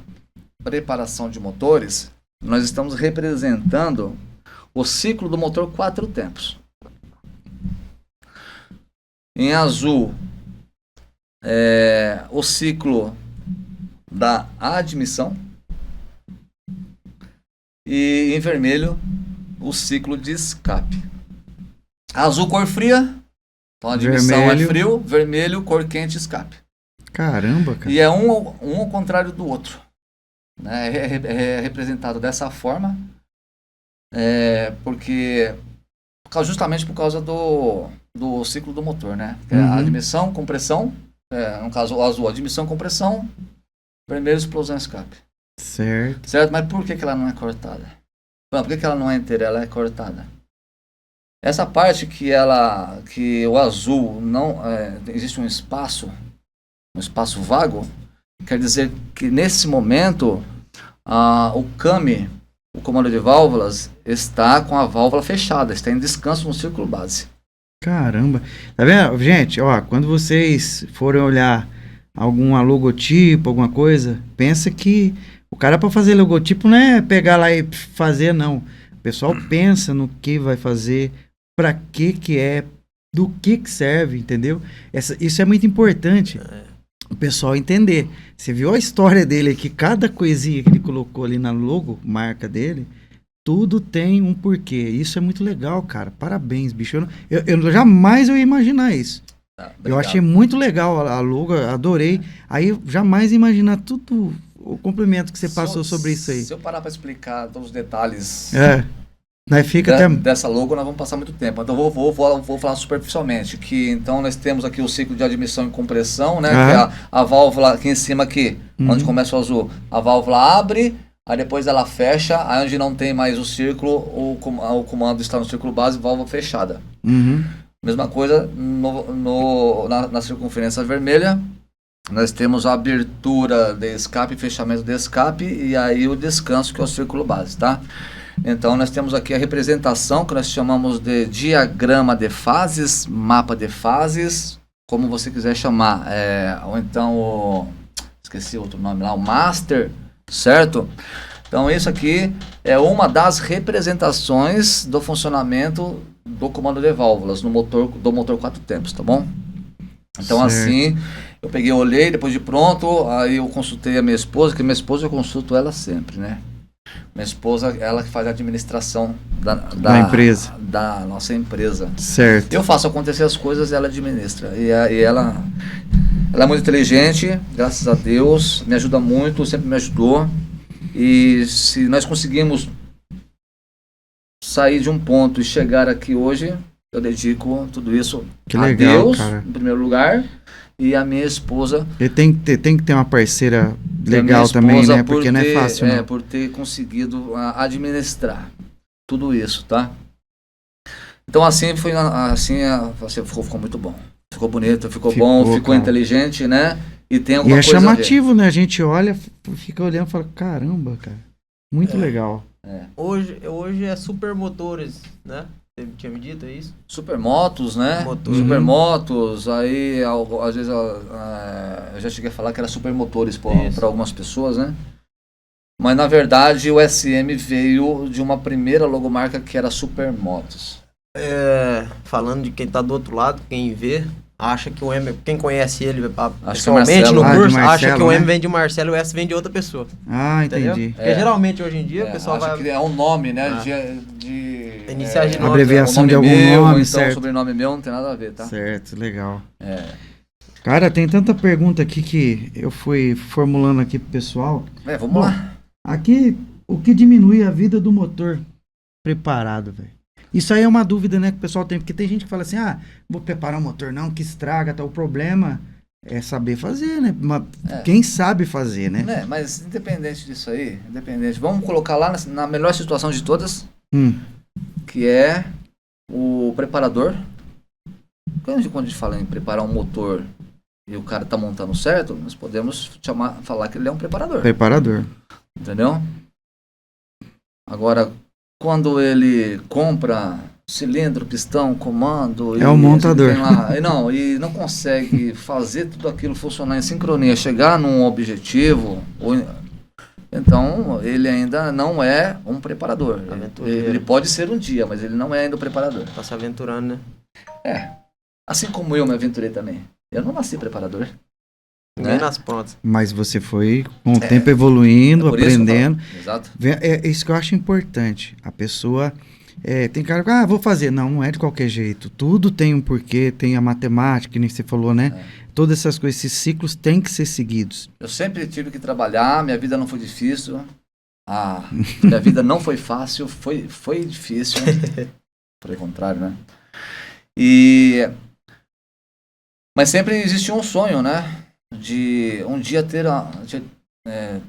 preparação de motores, nós estamos representando o ciclo do motor 4 tempos. Em azul, o ciclo da admissão, e em vermelho, o ciclo de escape. Azul, cor fria, então a admissão é frio, vermelho, cor quente, escape. Caramba, cara. E é um ao contrário do outro. Né? É representado dessa forma, justamente por causa do ciclo do motor, né? A admissão, compressão, no caso o azul, admissão, compressão, vermelho, explosão, escape. Certo. Mas por que ela não é cortada? Por que ela não é inteira, ela é cortada? Essa parte que o azul não existe um espaço vago, quer dizer que nesse momento o CAM, o comando de válvulas, está com a válvula fechada, está em descanso no círculo base. Caramba. Tá vendo, gente? Quando vocês forem olhar algum logotipo, alguma coisa, pensa que o cara, para fazer logotipo, não é pegar lá e fazer, não. O pessoal pensa no que vai fazer, para que é, do que serve, entendeu? Isso é muito importante. O pessoal entender. Você viu a história dele aqui, cada coisinha que ele colocou ali na logo, marca dele, tudo tem um porquê. Isso é muito legal, cara. Parabéns, bicho. Eu jamais ia imaginar isso. Eu achei muito legal a logo, adorei. Aí eu jamais ia imaginar tudo o complemento que você passou sobre isso aí. Se eu parar para explicar todos os detalhes Nós fica até... dessa logo, nós vamos passar muito tempo. Então vou falar superficialmente. Que então nós temos aqui o ciclo de admissão e compressão, né? Que é a válvula aqui em cima aqui, onde começa o azul. A válvula abre, aí depois ela fecha, aí onde não tem mais o círculo, o comando está no círculo base, válvula fechada. Mesma coisa na circunferência vermelha. Nós temos a abertura de escape, fechamento de escape e aí o descanso, que é o círculo base, tá? Então nós temos aqui a representação que nós chamamos de diagrama de fases, mapa de fases, como você quiser chamar, ou então esqueci outro nome lá, o master, certo? Então isso aqui é uma das representações do funcionamento do comando de válvulas do motor 4 tempos, tá bom? Então certo. Assim, eu peguei, olhei, depois de pronto, aí eu consultei a minha esposa, que minha esposa eu consulto ela sempre, né? Minha esposa, ela que faz a administração da empresa, da nossa empresa. Certo. Eu faço acontecer as coisas e ela administra. E ela é muito inteligente, graças a Deus, me ajuda muito, sempre me ajudou. E se nós conseguimos sair de um ponto e chegar aqui hoje, eu dedico tudo isso a Deus, cara. Em primeiro lugar, e a minha esposa. Ele tem que ter uma parceira legal também, né? Porque não é fácil, né? Por ter conseguido administrar tudo isso, tá? Então assim foi, ficou muito bom. Ficou bonito, ficou bom, ficou inteligente, né? E tem alguma coisa chamativo, né? A gente olha, fica olhando e fala, caramba, cara, muito legal. Hoje é supermotores, né? Você tinha me dito, é isso? Supermotos, né? Supermotos, aí às vezes eu já cheguei a falar que era supermotores para algumas pessoas, né? Mas na verdade o SM veio de uma primeira logomarca que era Supermotos. Falando de quem tá do outro lado, quem vê, acha que o M, quem conhece ele pessoalmente no curso, acha que o M vem de Marcelo e o S vem de outra pessoa. Ah, entendi. Porque geralmente hoje em dia o pessoal acha que é um nome, né? De iniciais de nome, abreviação de algum nome, certo? Então, sobrenome meu não tem nada a ver, tá? Certo, legal. Cara, tem tanta pergunta aqui que eu fui formulando aqui pro pessoal. Vamos lá. Aqui, o que diminui a vida do motor preparado, velho? Isso aí é uma dúvida, né, que o pessoal tem, porque tem gente que fala assim, vou preparar um motor não, que estraga, tá? O problema é saber fazer, né? Quem sabe fazer, né? Mas independente disso aí, vamos colocar lá na melhor situação de todas, que é o preparador. Quando a gente fala em preparar um motor e o cara tá montando certo, nós podemos falar que ele é um preparador. Preparador. Entendeu? Agora, quando ele compra cilindro, pistão, comando... É o montador. E não consegue fazer tudo aquilo funcionar em sincronia, chegar num objetivo, então ele ainda não é um preparador. Ele pode ser um dia, mas ele não é ainda um preparador. Tá se aventurando, né? Assim como eu me aventurei também. Eu não nasci preparador. Ninguém nas pontas. Mas você foi com o tempo evoluindo, aprendendo. Exato. É isso que eu acho importante. A pessoa tem cara que, vou fazer. Não é de qualquer jeito. Tudo tem um porquê, tem a matemática, que nem você falou, né? Todas essas coisas, esses ciclos têm que ser seguidos. Eu sempre tive que trabalhar, minha vida não foi difícil. Minha vida não foi fácil, foi difícil. Por contrário, né? Mas sempre existiu um sonho, né? De um dia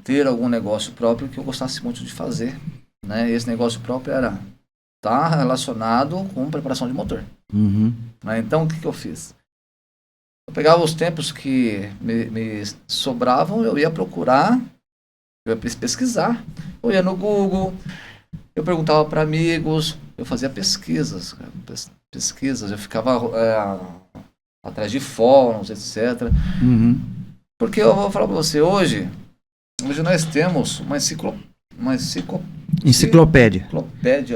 ter algum negócio próprio que eu gostasse muito de fazer, né? E esse negócio próprio tá relacionado com preparação de motor. Né? Então o que eu fiz? Eu pegava os tempos que me sobravam, eu ia procurar, eu ia pesquisar, eu ia no Google, eu perguntava para amigos, eu fazia pesquisas, eu ficava atrás de fóruns, etc. Porque eu vou falar para você, hoje nós temos uma enciclopédia,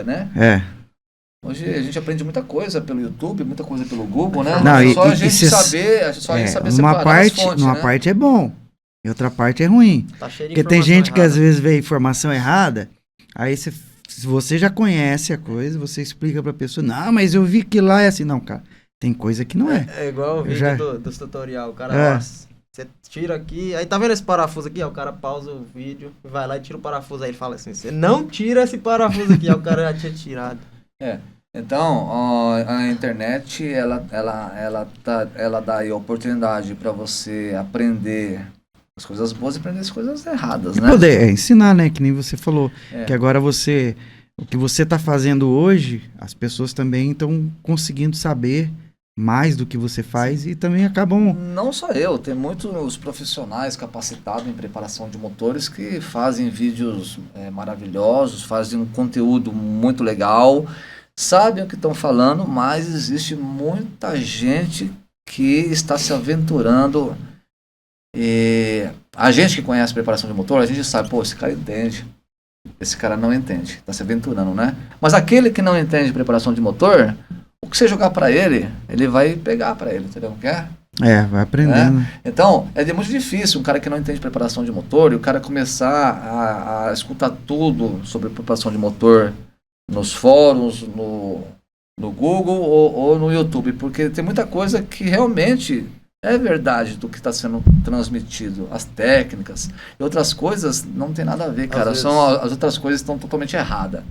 né? Hoje a gente aprende muita coisa pelo YouTube, muita coisa pelo Google, né? Só a gente saber separar as fontes, uma parte é bom, e outra parte é ruim. Tá cheio de porque tem gente errada. Que às vezes vê informação errada, aí se você já conhece a coisa, você explica pra pessoa, não, mas eu vi que lá é assim. Não, cara, tem coisa que não é. É igual o vídeo dos tutorial, o cara, Você tira aqui, aí tá vendo esse parafuso aqui? Ó, o cara pausa o vídeo, vai lá e tira o parafuso. Aí ele fala assim, você não tira esse parafuso aqui. Aí o cara já tinha tirado. Então, a internet, ela dá aí a oportunidade para você aprender as coisas boas e aprender as coisas erradas, né? Poder ensinar, né? Que nem você falou. Que agora o que você tá fazendo hoje, as pessoas também estão conseguindo saber mais do que você faz e também acabam... Não só eu, tem muitos profissionais capacitados em preparação de motores que fazem vídeos maravilhosos, fazem um conteúdo muito legal, sabem o que estão falando, mas existe muita gente que está se aventurando. E a gente que conhece preparação de motor, a gente sabe, pô, esse cara entende. Esse cara não entende, está se aventurando, né? Mas aquele que não entende preparação de motor, o que você jogar para ele, ele vai pegar para ele, entendeu? Não quer? Vai aprendendo. Então, é muito difícil um cara que não entende preparação de motor e o cara começar a escutar tudo sobre preparação de motor nos fóruns, no Google ou no YouTube, porque tem muita coisa que realmente é verdade do que está sendo transmitido, as técnicas e outras coisas não tem nada a ver, cara. As outras coisas estão totalmente erradas.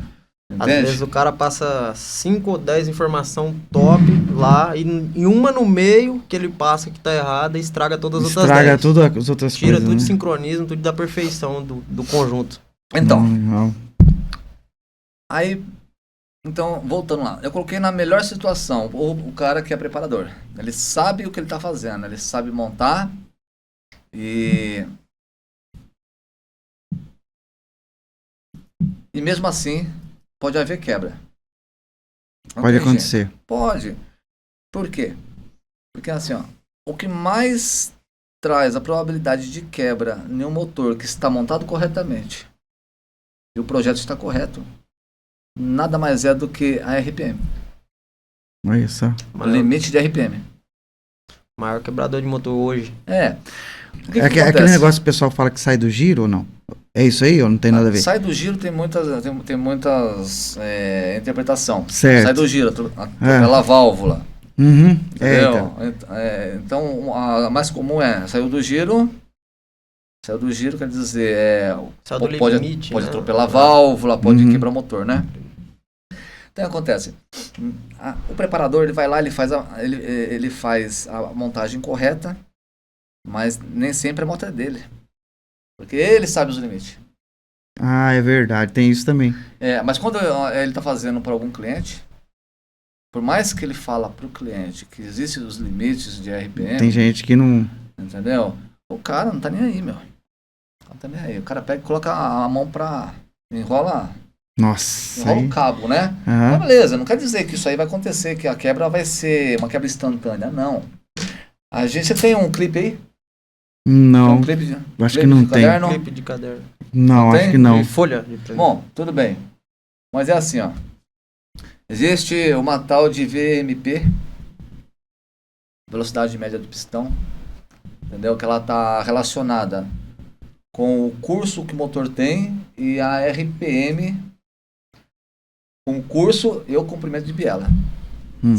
Entende? Às vezes o cara passa 5 ou 10 informação top lá e uma no meio que ele passa que tá errada e estraga todas as outras 10. Estraga todas as outras Tira coisas, tudo de né? sincronismo, tudo da perfeição do conjunto. Então, então, voltando lá, eu coloquei na melhor situação o cara que é preparador. Ele sabe o que ele está fazendo, ele sabe montar e mesmo assim pode haver quebra. Pode acontecer. Pode. Por quê? Porque assim, ó, o que mais traz a probabilidade de quebra em um motor que está montado corretamente e o projeto está correto, nada mais é do que a RPM. Olha só. O limite de RPM. Maior quebrador de motor hoje. Aquele negócio que o pessoal fala que sai do giro ou não? É isso aí ou não tem nada a ver? Sai do giro tem muitas interpretação. Certo. Sai do giro, pela válvula. Uhum. Entendeu? Então, a mais comum é saiu do giro. Saiu do giro quer dizer pode limite, pode né? atropelar a válvula, pode quebrar o motor, né? Então acontece, o preparador ele vai lá, ele faz a montagem correta, mas nem sempre a moto é dele, porque ele sabe os limites. Ah, é verdade, tem isso também. Mas quando ele está fazendo para algum cliente, por mais que ele fala para o cliente que existem os limites de RPM, tem gente que não... Entendeu? O cara não tá nem aí, meu. Não tá nem aí. O cara pega e coloca a mão pra... Enrola o cabo, né? Uhum. Mas beleza, não quer dizer que isso aí vai acontecer, que a quebra vai ser uma quebra instantânea, não. Você tem um clipe aí? Não, acho que não tem. Clipe de caderno. Não, acho que não. De folha. Bom, tudo bem. Mas é assim, ó. Existe uma tal de VMP, velocidade média do pistão, entendeu? Que ela tá relacionada com o curso que o motor tem e a RPM, com o curso e o comprimento de biela,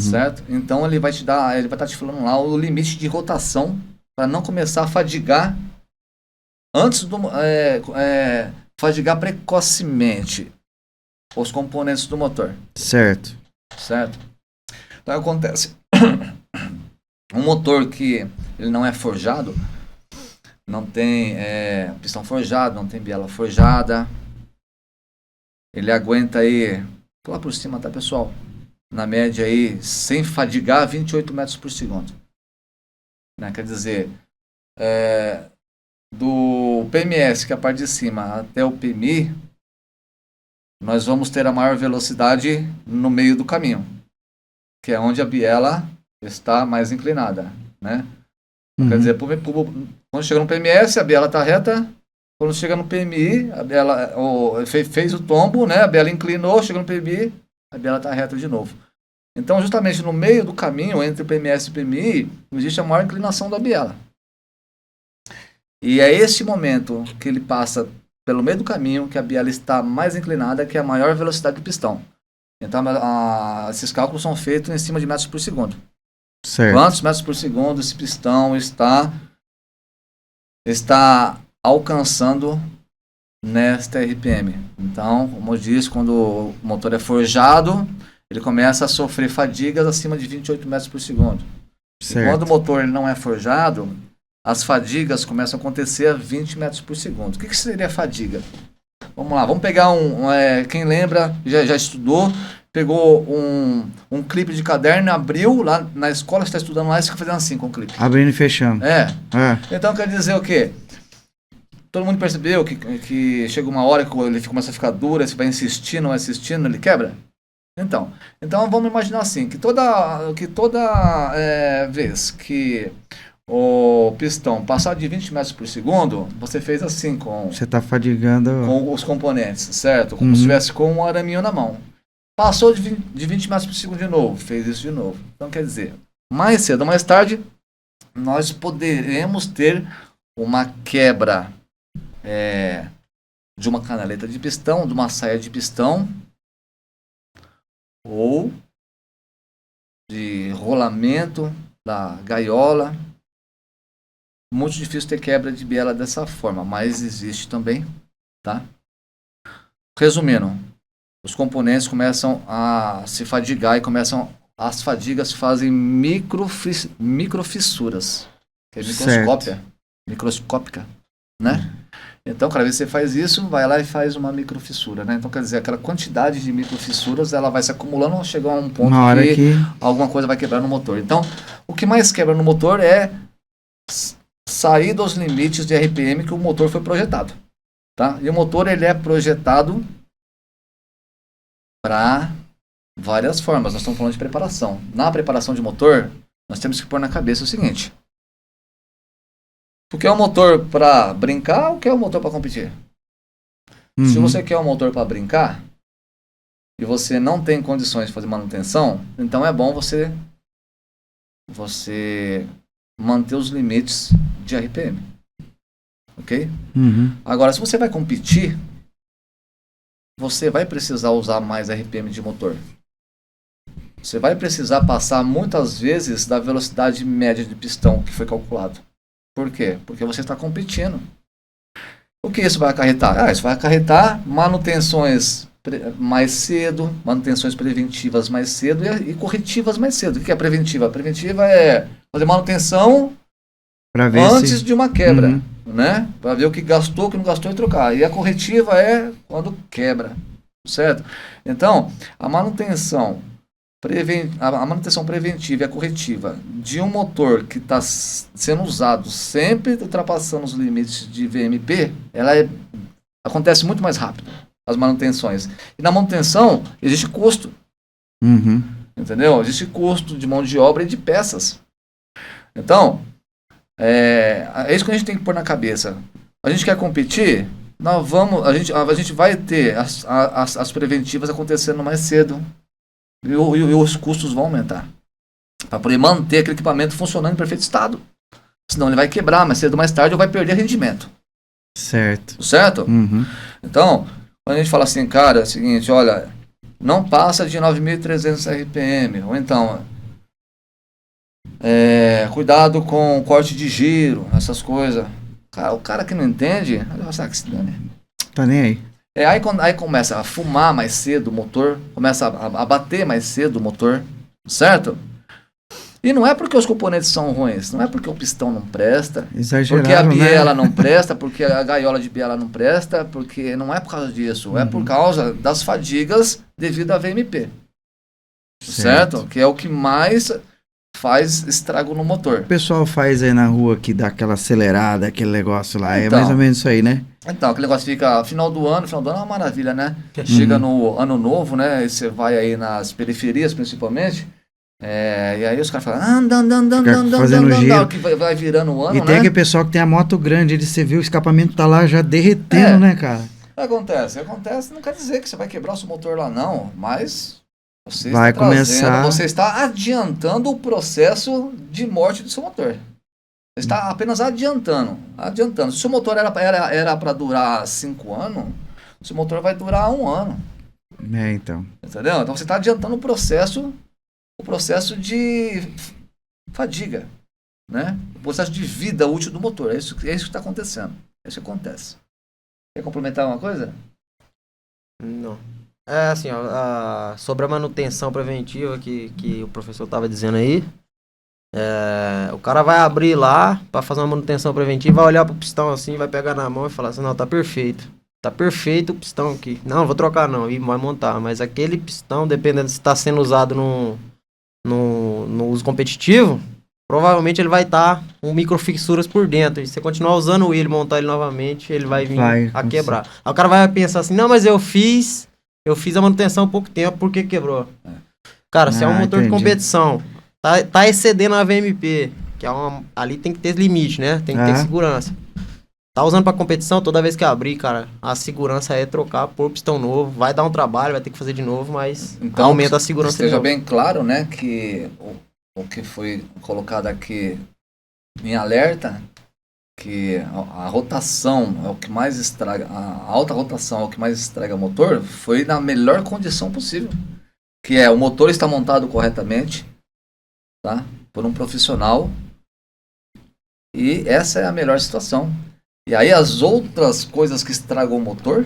certo? Então ele vai estar te falando lá o limite de rotação para não começar a fadigar antes do fadigar precocemente os componentes do motor. Certo. Então acontece, um motor que ele não é forjado, não tem pistão forjado, não tem biela forjada, ele aguenta aí, lá por cima, tá pessoal? Na média aí, sem fadigar, 28 metros por segundo. Né? Quer dizer, do PMS, que é a parte de cima, até o PMI, nós vamos ter a maior velocidade no meio do caminho, que é onde a biela está mais inclinada, né? Quer dizer, quando chega no PMS, a biela está reta. Quando chega no PMI, a biela fez o tombo, né? A biela inclinou, chega no PMI, a biela está reta de novo. Então, justamente no meio do caminho, entre o PMS e o PMI, existe a maior inclinação da biela. E é esse momento que ele passa pelo meio do caminho, que a biela está mais inclinada, que é a maior velocidade do pistão. Então, esses cálculos são feitos em cima de metros por segundo. Certo. Quantos metros por segundo esse pistão está está alcançando nesta RPM. Então, como eu disse, quando o motor é forjado, ele começa a sofrer fadigas acima de 28 metros por segundo. Certo. Quando o motor não é forjado, as fadigas começam a acontecer a 20 metros por segundo. O que seria fadiga? Vamos lá, vamos pegar quem lembra, já estudou, pegou um clipe de caderno, abriu lá na escola, você está estudando lá e fica fazendo assim com o clipe. Abrindo e fechando. Então quer dizer o quê? Todo mundo percebeu que chega uma hora que ele começa a ficar duro, você vai insistindo, ele quebra? Então vamos imaginar assim, que toda vez que o pistão passar de 20 metros por segundo, você fez assim Você está fadigando... com os componentes, certo? Como se estivesse com um araminho na mão. Passou de 20 metros por segundo de novo, fez isso de novo. Então quer dizer, mais cedo ou mais tarde, nós poderemos ter uma quebra de uma canaleta de pistão, de uma saia de pistão, ou de rolamento da gaiola. Muito difícil ter quebra de biela dessa forma, mas existe também, tá? Resumindo, os componentes começam a se fadigar e as fadigas fazem microfissuras, que é microscópica, né? Então, cada vez que você faz isso, vai lá e faz uma microfissura, né? Então, quer dizer, aquela quantidade de microfissuras, ela vai se acumulando, chegar a um ponto que alguma coisa vai quebrar no motor. Então, o que mais quebra no motor é sair dos limites de RPM que o motor foi projetado, tá? E o motor, ele é projetado para várias formas. Nós estamos falando de preparação. Na preparação de motor, nós temos que pôr na cabeça o seguinte: tu quer um motor para brincar ou quer um motor para competir? Se você quer um motor para brincar e você não tem condições de fazer manutenção, então é bom você manter os limites de RPM. Ok? Agora, se você vai competir, você vai precisar usar mais RPM de motor. Você vai precisar passar muitas vezes da velocidade média de pistão que foi calculado. Por quê? Porque você está competindo. O que isso vai acarretar? Isso vai acarretar manutenções mais cedo, manutenções preventivas mais cedo e corretivas mais cedo. O que é preventiva? A preventiva é fazer manutenção antes de uma quebra, né? Para ver o que gastou, o que não gastou e trocar. E a corretiva é quando quebra, certo? Então, a manutenção preventiva e a corretiva de um motor que está sendo usado sempre ultrapassando os limites de VMP, acontece muito mais rápido, as manutenções. E na manutenção existe custo. Entendeu? Existe custo de mão de obra e de peças. Então, é isso que a gente tem que pôr na cabeça. A gente quer competir, a gente vai ter as preventivas acontecendo mais cedo. E os custos vão aumentar para poder manter aquele equipamento funcionando em perfeito estado. Senão ele vai quebrar mais cedo ou mais tarde ou vai perder rendimento. Certo? Então, quando a gente fala assim, cara, é o seguinte, olha, não passa de 9.300 RPM, ou então cuidado com corte de giro, essas coisas. O cara que não entende, sabe que se dane. Tá nem aí. Aí começa a fumar mais cedo o motor, começa a bater mais cedo o motor, certo? E não é porque os componentes são ruins, não é porque o pistão não presta, porque a biela não presta, porque a gaiola de biela não presta, porque não é por causa disso, é por causa das fadigas devido à VMP, certo? Que é o que mais faz estrago no motor. O pessoal faz aí na rua que dá aquela acelerada, aquele negócio lá, é mais ou menos isso aí, né? Então, aquele negócio fica final do ano é uma maravilha, né? Chega no ano novo, né? E você vai aí nas periferias, principalmente, e aí os caras falam, anda, fazendo giro, que vai virando o ano, e tem aquele pessoal que tem a moto grande, você vê o escapamento tá lá já derretendo, né, cara? Acontece, não quer dizer que você vai quebrar o seu motor lá, não, mas você está adiantando o processo de morte do seu motor. Você está apenas adiantando. Se o seu motor era para durar 5 anos, o seu motor vai durar 1 ano. Então. Entendeu? Então você está adiantando o processo de fadiga, né? processo de vida útil do motor. É isso que está acontecendo. É isso que acontece. Quer complementar alguma coisa? Não. É assim, ó, sobre a manutenção preventiva que o professor estava dizendo aí, o cara vai abrir lá para fazer uma manutenção preventiva, vai olhar pro pistão assim, vai pegar na mão e falar assim, não, tá perfeito. Tá perfeito o pistão aqui. Não, vou trocar não, e vai montar. Mas aquele pistão, dependendo se está sendo usado no uso competitivo, provavelmente ele vai estar com microfissuras por dentro. E se você continuar usando ele, montar ele novamente, ele vai vir a quebrar. Aí o cara vai pensar assim, não, mas eu fiz a manutenção há pouco tempo, por que quebrou? Cara, se é um motor de competição, tá excedendo a VMP, que é ali tem que ter limite, né? Tem que ter segurança. Tá usando pra competição, toda vez que abrir, cara, a segurança é trocar por pistão novo. Vai dar um trabalho, vai ter que fazer de novo, mas então, aumenta a segurança. Esteja bem claro, né, que o que foi colocado aqui em alerta, que a rotação é o que mais estraga, a alta rotação é o que mais estraga o motor, foi na melhor condição possível. Que é, o motor está montado corretamente, tá? Por um profissional. E essa é a melhor situação. E aí as outras coisas que estragam o motor,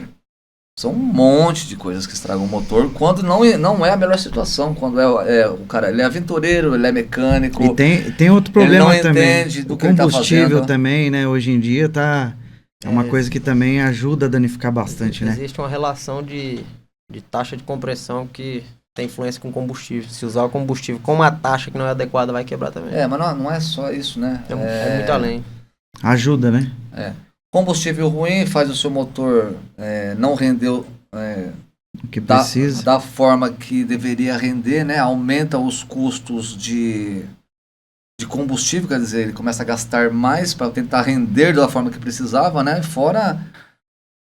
são um monte de coisas que estragam o motor, quando não é a melhor situação, quando o cara, ele é aventureiro, ele é mecânico. E tem outro problema ele não também. Entende do o que ele tá combustível fazendo. Também, né, hoje em dia é uma coisa que também ajuda a danificar bastante, né? Existe uma relação de taxa de compressão que tem influência com combustível. Se usar o combustível com uma taxa que não é adequada, vai quebrar também. Mas não é só isso, né? É muito além. Ajuda, né? Combustível ruim faz o seu motor não render o que precisa. Da forma que deveria render, né? Aumenta os custos de combustível, quer dizer, ele começa a gastar mais para tentar render da forma que precisava, né? Fora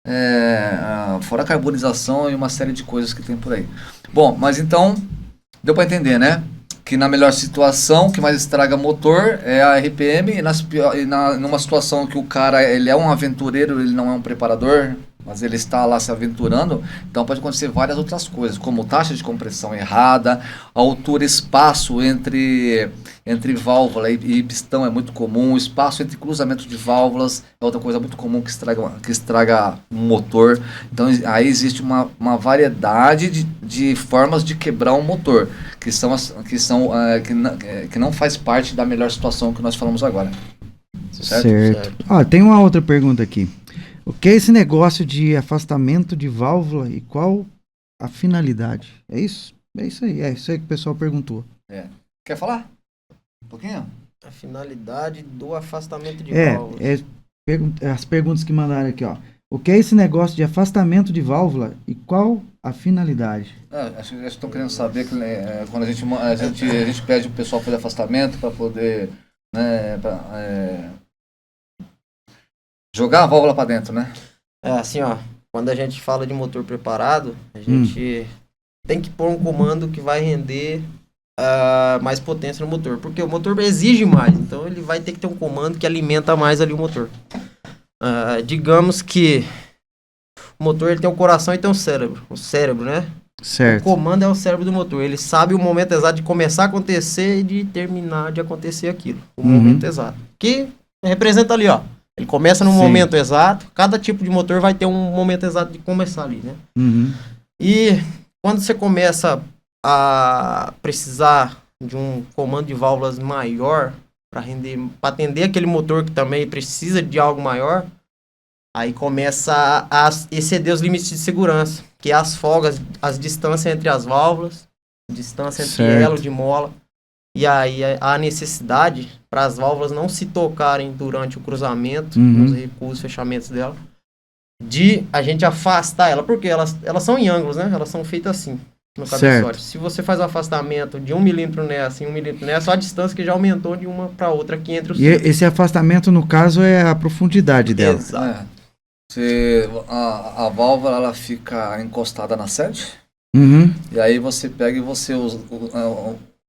a carbonização e uma série de coisas que tem por aí. Bom, mas então deu para entender, né? Que na melhor situação, o que mais estraga motor é a RPM, e numa situação que o cara ele é um aventureiro, ele não é um preparador, mas ele está lá se aventurando, então pode acontecer várias outras coisas, como taxa de compressão errada, altura, espaço entre válvula e pistão é muito comum, espaço entre cruzamento de válvulas é outra coisa muito comum que estraga um motor. Então aí existe uma variedade de formas de quebrar um motor, que não faz parte da melhor situação que nós falamos agora. Certo. Tem uma outra pergunta aqui. O que é esse negócio de afastamento de válvula e qual a finalidade? É isso? É isso aí que o pessoal perguntou. Quer falar? Um pouquinho? A finalidade do afastamento de válvula. As perguntas que mandaram aqui, ó. O que é esse negócio de afastamento de válvula e qual a finalidade? Acho que estão querendo saber que quando a gente pede o pessoal fazer afastamento para poder, né, jogar a válvula para dentro, né? Assim, ó, quando a gente fala de motor preparado, a gente tem que pôr um comando que vai render mais potência no motor, porque o motor exige mais, então ele vai ter que ter um comando que alimenta mais ali o motor. Digamos que o motor ele tem um coração e tem um cérebro. O cérebro, né? Certo. O comando é o cérebro do motor. Ele sabe o momento exato de começar a acontecer e de terminar de acontecer aquilo. O momento exato. Que representa ali, ó. Ele começa no momento exato. Cada tipo de motor vai ter um momento exato de começar ali, né? E quando você começa a precisar de um comando de válvulas maior para atender aquele motor que também precisa de algo maior, aí começa a exceder os limites de segurança, que é as folgas, as distâncias entre as válvulas, distância entre elo de mola, e aí a necessidade para as válvulas não se tocarem durante o cruzamento, nos recuos, fechamentos dela, de a gente afastar ela, porque elas são em ângulos, né? Elas são feitas assim, no cabeçote. Se você faz o afastamento de 1 milímetro nessa e 1 milímetro nessa, só a distância que já aumentou de uma para outra aqui entre os centros. E esse afastamento, no caso, é a profundidade dela. Exato. A válvula ela fica encostada na sede, e aí você pega e você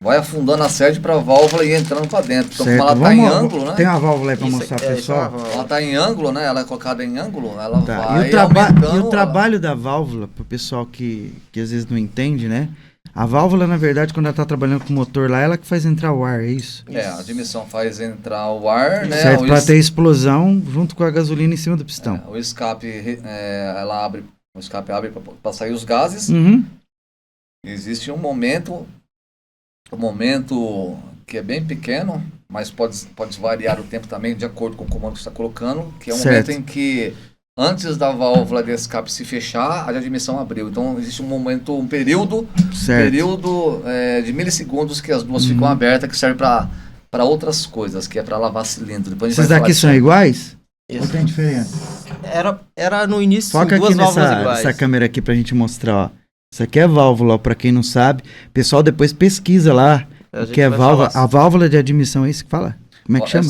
vai afundando a sede para a válvula e entrando para dentro. Então, como ela está em ângulo, né? Tem uma válvula aí para mostrar pro pessoal? Ela está em ângulo, né? Ela é colocada em ângulo, ela vai aumentando. E o trabalho da válvula, pro pessoal que às vezes não entende, né? A válvula, na verdade, quando ela tá trabalhando com o motor lá, ela que faz entrar o ar, é isso? A admissão faz entrar o ar, né? Certo, para ter explosão junto com a gasolina em cima do pistão. O escape, ela abre, o escape abre para sair os gases. Uhum. Existe um momento que é bem pequeno, mas pode variar o tempo também de acordo com o comando que você está colocando, que é um Certo. momento em que antes da válvula de escape se fechar, a admissão abriu. Então existe um período de milissegundos que as duas ficam abertas, que serve para outras coisas, que é para lavar cilindro. Depois a gente Esses vai falar daqui disso são iguais? Isso. Ou tem diferença? Era no início Foca duas aqui válvulas iguais. nessa câmera aqui pra gente mostrar, ó. Isso aqui é válvula, ó, pra quem não sabe. Pessoal, depois pesquisa lá o que é válvula. A válvula de admissão é isso que fala? Como é que chama?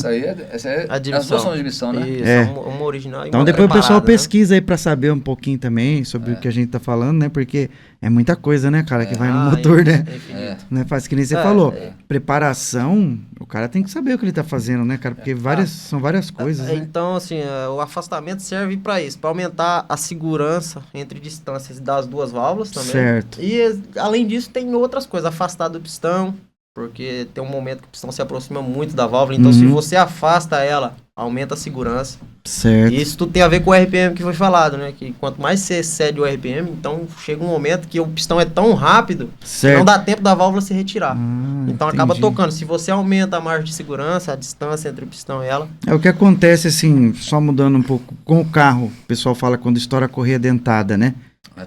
Essa é Admissão. as duas são de admissão, né? Isso, É. uma original e Então uma depois o pessoal preparada, né? pesquisa aí pra saber um pouquinho também sobre o que a gente tá falando, né? Porque é muita coisa, né, cara, que vai no motor, né? É infinito. Não é fácil, que nem você falou. Preparação, o cara tem que saber o que ele tá fazendo, né, cara? Porque são várias coisas, né? Então, assim, o afastamento serve para isso, para aumentar a segurança entre distâncias das duas válvulas também. Certo. E, além disso, tem outras coisas, afastar do pistão, porque tem um momento que o pistão se aproxima muito da válvula, então se você afasta ela, aumenta a segurança. Certo. E isso tudo tem a ver com o RPM que foi falado, né? Que quanto mais você excede o RPM, então chega um momento que o pistão é tão rápido que Certo. não dá tempo da válvula se retirar. Então acaba Entendi. tocando. Se você aumenta a margem de segurança, a distância entre o pistão e ela, É o que acontece, assim, só mudando um pouco com o carro. O pessoal fala quando estoura a correia dentada, né?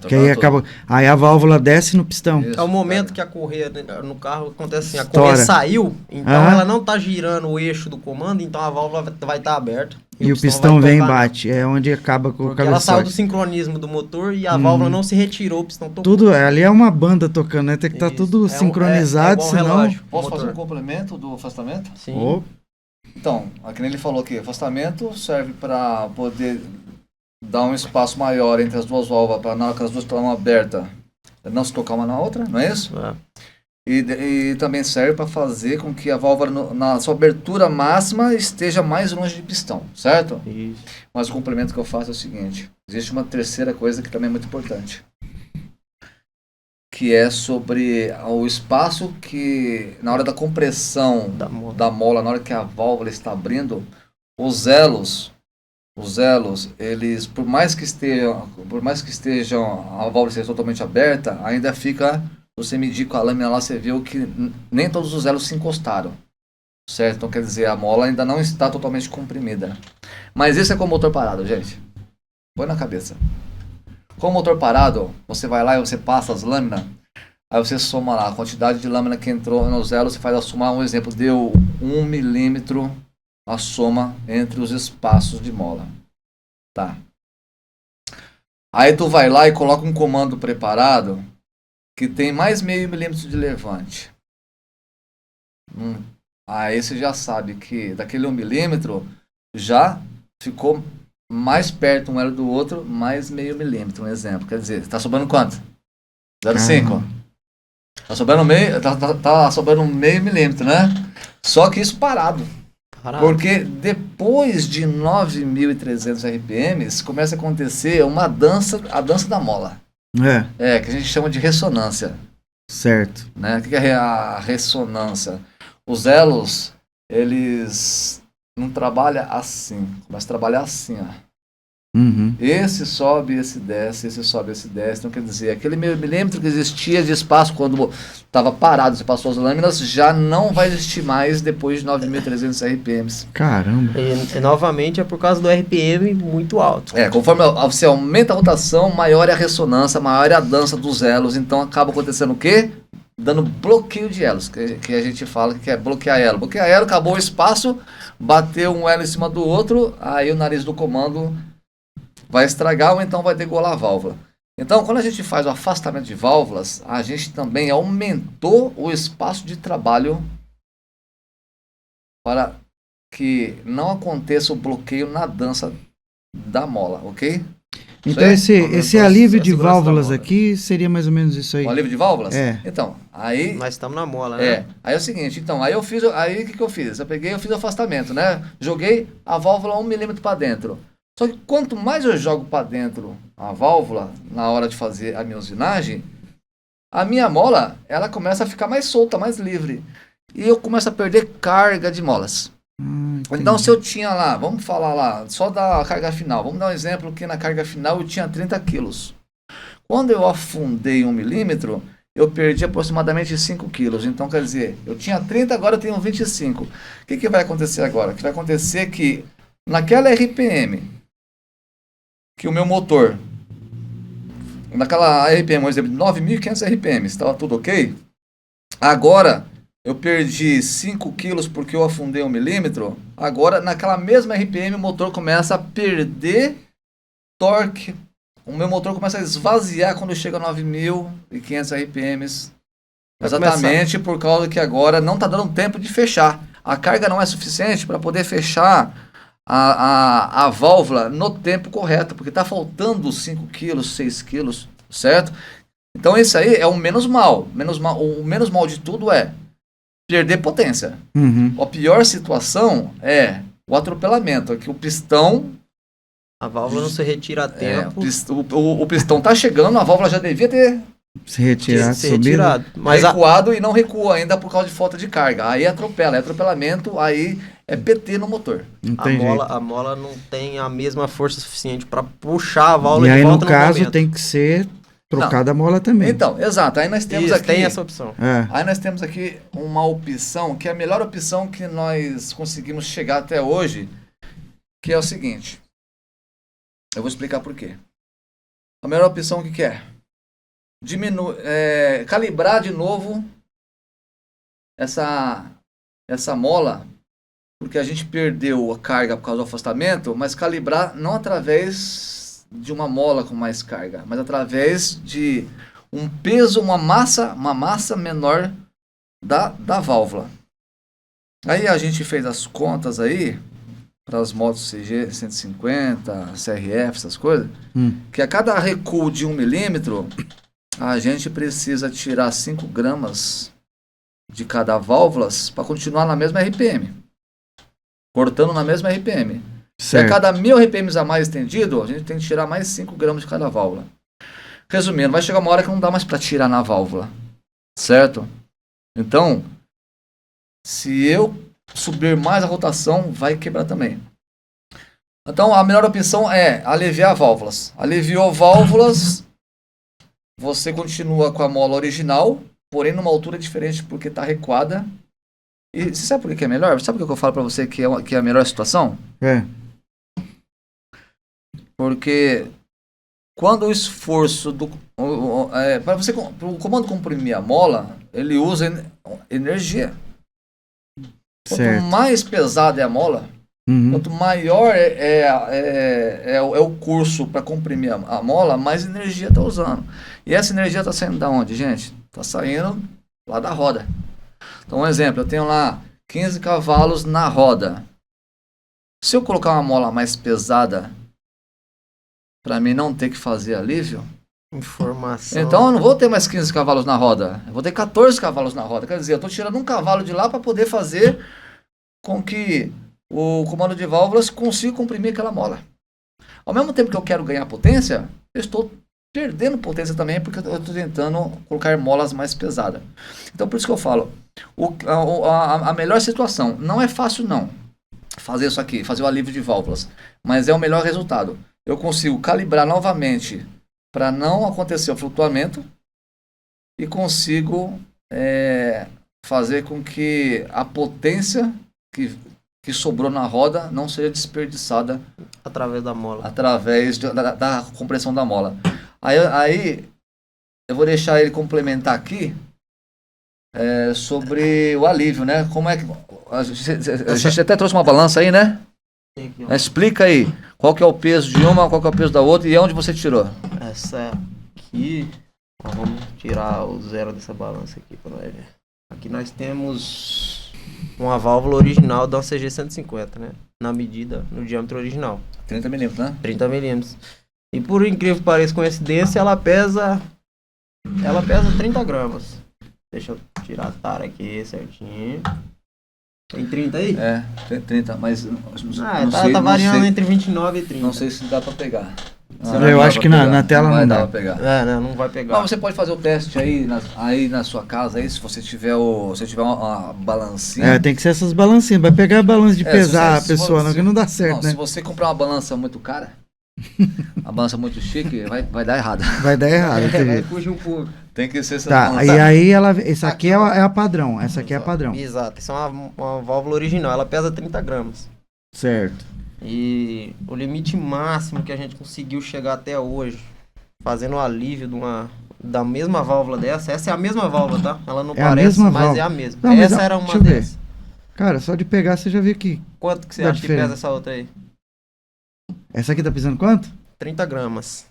Que aí acaba. Aí a válvula desce no pistão. Isso. é o momento que a correia no carro acontece assim, a Estoura. correia saiu, então Ah. ela não tá girando o eixo do comando, então a válvula vai estar aberta. E o pistão vai vem e tocar, bate. É onde acaba com o porque ela saiu do cabeçote. sincronismo do motor e a válvula não se retirou, o pistão tocou. Tudo, ali é uma banda tocando, né? Tem que estar Isso. tudo É sincronizado, igual um senão. relógio, Posso fazer um motor. complemento do afastamento? Sim. Ô, Então, aqui ele falou que afastamento serve para poder dar um espaço maior entre as duas válvulas, para na hora que as duas estão abertas, não se tocar uma na outra, não é isso? É. E também serve para fazer com que a válvula, na sua abertura máxima, esteja mais longe de pistão, certo? Isso. Mas o complemento que eu faço é o seguinte: existe uma terceira coisa que também é muito importante, que é sobre o espaço que, na hora da compressão Da mola. da mola, na hora que a válvula está abrindo, os elos, eles, por mais que estejam, a válvula esteja totalmente aberta, ainda fica, você medir com a lâmina lá, você viu que nem todos os elos se encostaram, certo? Então quer dizer, a mola ainda não está totalmente comprimida. Mas isso é com o motor parado, gente. Põe na cabeça. Com o motor parado, você vai lá e você passa as lâminas, aí você soma lá a quantidade de lâmina que entrou nos elos, você faz a soma, um exemplo, deu 1 milímetro a soma entre os espaços de mola. Tá. Aí tu vai lá e coloca um comando preparado que tem mais meio milímetro de levante. Aí você já sabe que daquele 1 milímetro já ficou mais perto um elo do outro, mais meio milímetro, um exemplo. Quer dizer, tá sobrando quanto? 0,5. Tá sobrando meio milímetro, né? Só que isso parado. Porque depois de 9.300 RPMs começa a acontecer a dança da mola. É, Que a gente chama de ressonância, certo. né? O que é a ressonância? Os elos, eles não trabalham assim, começa a trabalhar assim, ó. Uhum. Esse sobe, esse desce, esse sobe, esse desce. Então, quer dizer, aquele meio milímetro que existia de espaço quando estava parado, você passou as lâminas, já não vai existir mais depois de 9.300 RPMs. Caramba. E novamente é por causa do RPM muito alto. Conforme você aumenta a rotação, maior é a ressonância, maior é a dança dos elos. Então, acaba acontecendo o quê? Dando bloqueio de elos, que a gente fala que é bloquear elo. Bloquear elo, acabou o espaço, bateu um elo em cima do outro, aí o nariz do comando vai estragar ou então vai degolar a válvula. Então, quando a gente faz o afastamento de válvulas, a gente também aumentou o espaço de trabalho para que não aconteça o bloqueio na dança da mola, ok? Então esse aumentou alívio a de segurança da válvulas mola. aqui seria mais ou menos isso aí. O alívio de válvulas? É. Então, aí... Nós estamos na mola, né? Aí é o seguinte, então, aí o que eu fiz? Eu fiz o afastamento, né? Joguei a válvula 1 milímetro para dentro. Só que quanto mais eu jogo para dentro a válvula, na hora de fazer a minha usinagem, a minha mola, ela começa a ficar mais solta, mais livre. E eu começo a perder carga de molas. Então, se eu tinha lá, vamos falar lá, só da carga final. Vamos dar um exemplo que na carga final eu tinha 30 quilos. Quando eu afundei 1 milímetro, eu perdi aproximadamente 5 quilos. Então, quer dizer, eu tinha 30, agora eu tenho 25. O que vai acontecer agora? O que vai acontecer é que naquela RPM, que o meu motor, naquela RPM, por exemplo, 9.500 RPM, estava tudo ok? Agora, eu perdi 5 quilos porque eu afundei 1 milímetro. Agora, naquela mesma RPM, o motor começa a perder torque. O meu motor começa a esvaziar quando chega a 9.500 RPMs. Exatamente por causa que agora não está dando tempo de fechar. A carga não é suficiente para poder fechar a válvula no tempo correto, porque está faltando 5 quilos, 6 quilos, certo? Então esse aí é o menos mal. O menos mal de tudo é perder potência. A pior situação é o atropelamento, é que o pistão... A válvula não se retira a tempo. O pistão está chegando, a válvula já devia ter se retirado. Mas recuado e não recua ainda por causa de falta de carga. Aí atropela, é atropelamento, aí é PT no motor. A mola não tem a mesma força suficiente para puxar a válvula de volta. E aí, no caso, tem que ser trocada a mola também. Então, exato. Aí nós temos aqui... tem essa opção. Aí nós temos aqui uma opção, que é a melhor opção que nós conseguimos chegar até hoje, que é o seguinte. Eu vou explicar por quê. A melhor opção, o que é? Calibrar de novo essa mola, porque a gente perdeu a carga por causa do afastamento, mas calibrar não através de uma mola com mais carga, mas através de um peso, uma massa menor da válvula. Aí a gente fez as contas aí para as motos CG 150, CRF, essas coisas, que a cada recuo de 1 milímetro, a gente precisa tirar 5 gramas de cada válvula para continuar na mesma RPM. Cortando na mesma RPM. Se a cada 1.000 RPMs a mais estendido, a gente tem que tirar mais 5 gramas de cada válvula. Resumindo, vai chegar uma hora que não dá mais para tirar na válvula. Certo? Então, se eu subir mais a rotação, vai quebrar também. Então, a melhor opção é aliviar válvulas. Aliviou válvulas, você continua com a mola original, porém numa altura diferente porque está recuada. E você sabe por que é melhor? Sabe por que eu falo para você que é a melhor situação? Porque quando o esforço para o comando comprimir a mola, ele usa energia. Quanto mais pesada é a mola, quanto maior é o curso para comprimir a mola, mais energia está usando. E essa energia está saindo da onde, gente? Está saindo lá da roda. Então, um exemplo, eu tenho lá 15 cavalos na roda. Se eu colocar uma mola mais pesada, para mim não ter que fazer alívio, informação. Então eu não vou ter mais 15 cavalos na roda. Eu vou ter 14 cavalos na roda. Quer dizer, eu estou tirando um cavalo de lá para poder fazer com que o comando de válvulas consiga comprimir aquela mola. Ao mesmo tempo que eu quero ganhar potência, eu estou perdendo potência também porque eu estou tentando colocar molas mais pesadas. Então por isso que eu falo, a melhor situação, não é fácil não, fazer isso aqui, fazer o alívio de válvulas, mas é o melhor resultado. Eu consigo calibrar novamente para não acontecer o flutuamento e consigo fazer com que a potência que sobrou na roda não seja desperdiçada através da mola, através da compressão da mola. Aí eu vou deixar ele complementar aqui sobre o alívio, né? Como é que a gente até trouxe uma balança aí, né? Explica aí qual que é o peso de uma, qual que é o peso da outra e onde você tirou. Essa aqui, vamos tirar o zero dessa balança aqui para nós ver. Aqui nós temos uma válvula original da CG 150, né? Na medida, no diâmetro original. 30 milímetros, né? 30 milímetros. E por incrível que pareça, coincidência, ela pesa 30 gramas. Deixa eu tirar a tara aqui certinho. Tem 30 aí? Tem 30, mas tá variando entre 29 e 30. Não sei se dá pra pegar. Eu acho que na tela não dá. Pra pegar. Não vai pegar. Mas você pode fazer o teste aí na sua casa, aí, se você tiver uma balancinha. Tem que ser essas balancinhas. Vai pegar a balança de pesar a pessoa, não, que não dá certo, né? Se você comprar uma balança muito cara, uma balança muito chique, vai dar errado. Vai dar errado. Vai fugir um pouco. Tem que ser essa Tá, balança. e aí essa aqui é a padrão. Essa aqui é a padrão. Exato, essa é uma válvula original, ela pesa 30 gramas. Certo. E o limite máximo que a gente conseguiu chegar até hoje, fazendo o alívio da mesma válvula dessa, essa é a mesma válvula, tá? Ela não parece, mas é a mesma. Não, essa era uma dessas. Cara, só de pegar você já vê que... Quanto que você acha que pesa essa outra aí? Essa aqui tá pesando quanto? 30 gramas.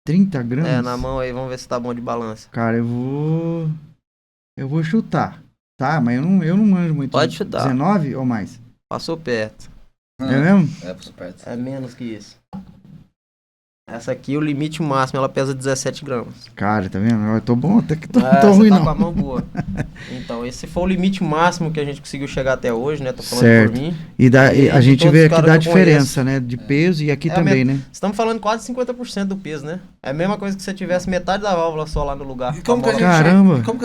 30 gramas? Na mão aí, vamos ver se tá bom de balança. Cara, eu vou chutar, tá? Mas eu não manjo muito. Pode chutar. 19 ou mais? Passou perto. É mesmo? Passou perto. É menos que isso. Essa aqui, o limite máximo, ela pesa 17 gramas. Cara, tá vendo? Eu tô bom, até que tô ruim tá não. com a mão boa. Então, esse foi o limite máximo que a gente conseguiu chegar até hoje, né? Tô falando certo. por mim. E a gente vê que dá diferença, conheço, né? De peso e aqui também, né? Estamos falando quase 50% do peso, né? É a mesma coisa que se você tivesse metade da válvula só lá no lugar. E como que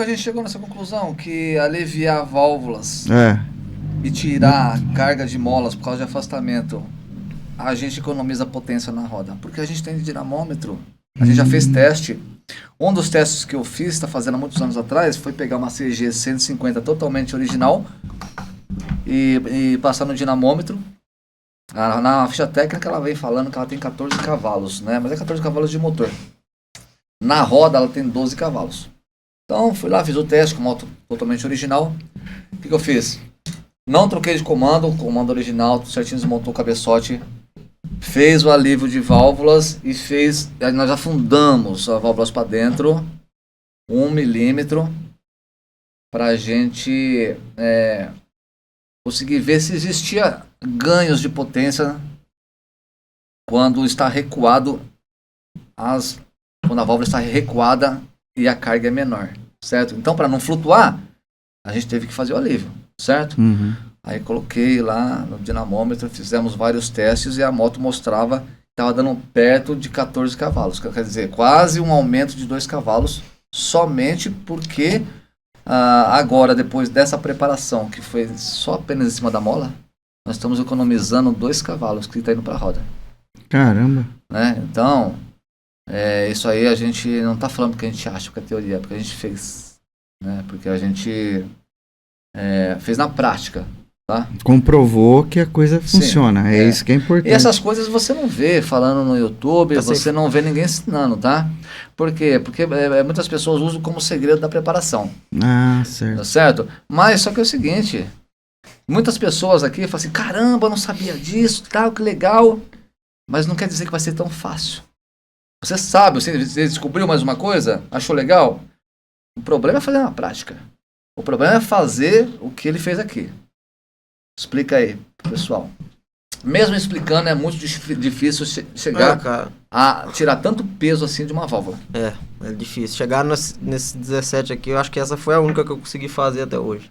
a gente chegou nessa conclusão? Que aliviar válvulas e tirar a carga de molas por causa de afastamento, a gente economiza potência na roda. Porque a gente tem dinamômetro. A gente já fez teste. Um dos testes que eu fiz, está fazendo há muitos anos atrás, foi pegar uma CG 150 totalmente original e passar no dinamômetro. Na ficha técnica ela vem falando que ela tem 14 cavalos, né? Mas é 14 cavalos de motor. Na roda ela tem 12 cavalos. Então fui lá, fiz o teste com moto totalmente original. O que eu fiz? Não troquei de comando original, tudo certinho, desmontou o cabeçote. Fez o alívio de válvulas e nós afundamos as válvulas para dentro, 1 milímetro, para a gente conseguir ver se existia ganhos de potência quando está recuado, quando a válvula está recuada e a carga é menor, certo? Então, para não flutuar, a gente teve que fazer o alívio, certo? Uhum. Aí coloquei lá no dinamômetro, fizemos vários testes e a moto mostrava que estava dando perto de 14 cavalos. Quer dizer, quase um aumento de 2 cavalos, somente porque agora, depois dessa preparação, que foi só apenas em cima da mola, nós estamos economizando 2 cavalos que está indo para a roda. Caramba. Né? Então, isso aí a gente não está falando porque a gente acha que é teoria, porque a gente fez. Né? Porque a gente fez na prática. Tá? Comprovou que a coisa funciona. Sim, isso que é importante. E essas coisas você não vê falando no YouTube, você não vê ninguém ensinando, tá? Por quê? Porque muitas pessoas usam como segredo da preparação. Ah, certo. Tá certo? Mas só que é o seguinte, muitas pessoas aqui falam assim, caramba, eu não sabia disso, tal, que legal. Mas não quer dizer que vai ser tão fácil. Você sabe, você descobriu mais uma coisa, achou legal? O problema é fazer na prática. O problema é fazer o que ele fez aqui. Explica aí, pessoal. Mesmo explicando, é muito difícil chegar a tirar tanto peso assim de uma válvula. É difícil. Chegar nesse 17 aqui, eu acho que essa foi a única que eu consegui fazer até hoje.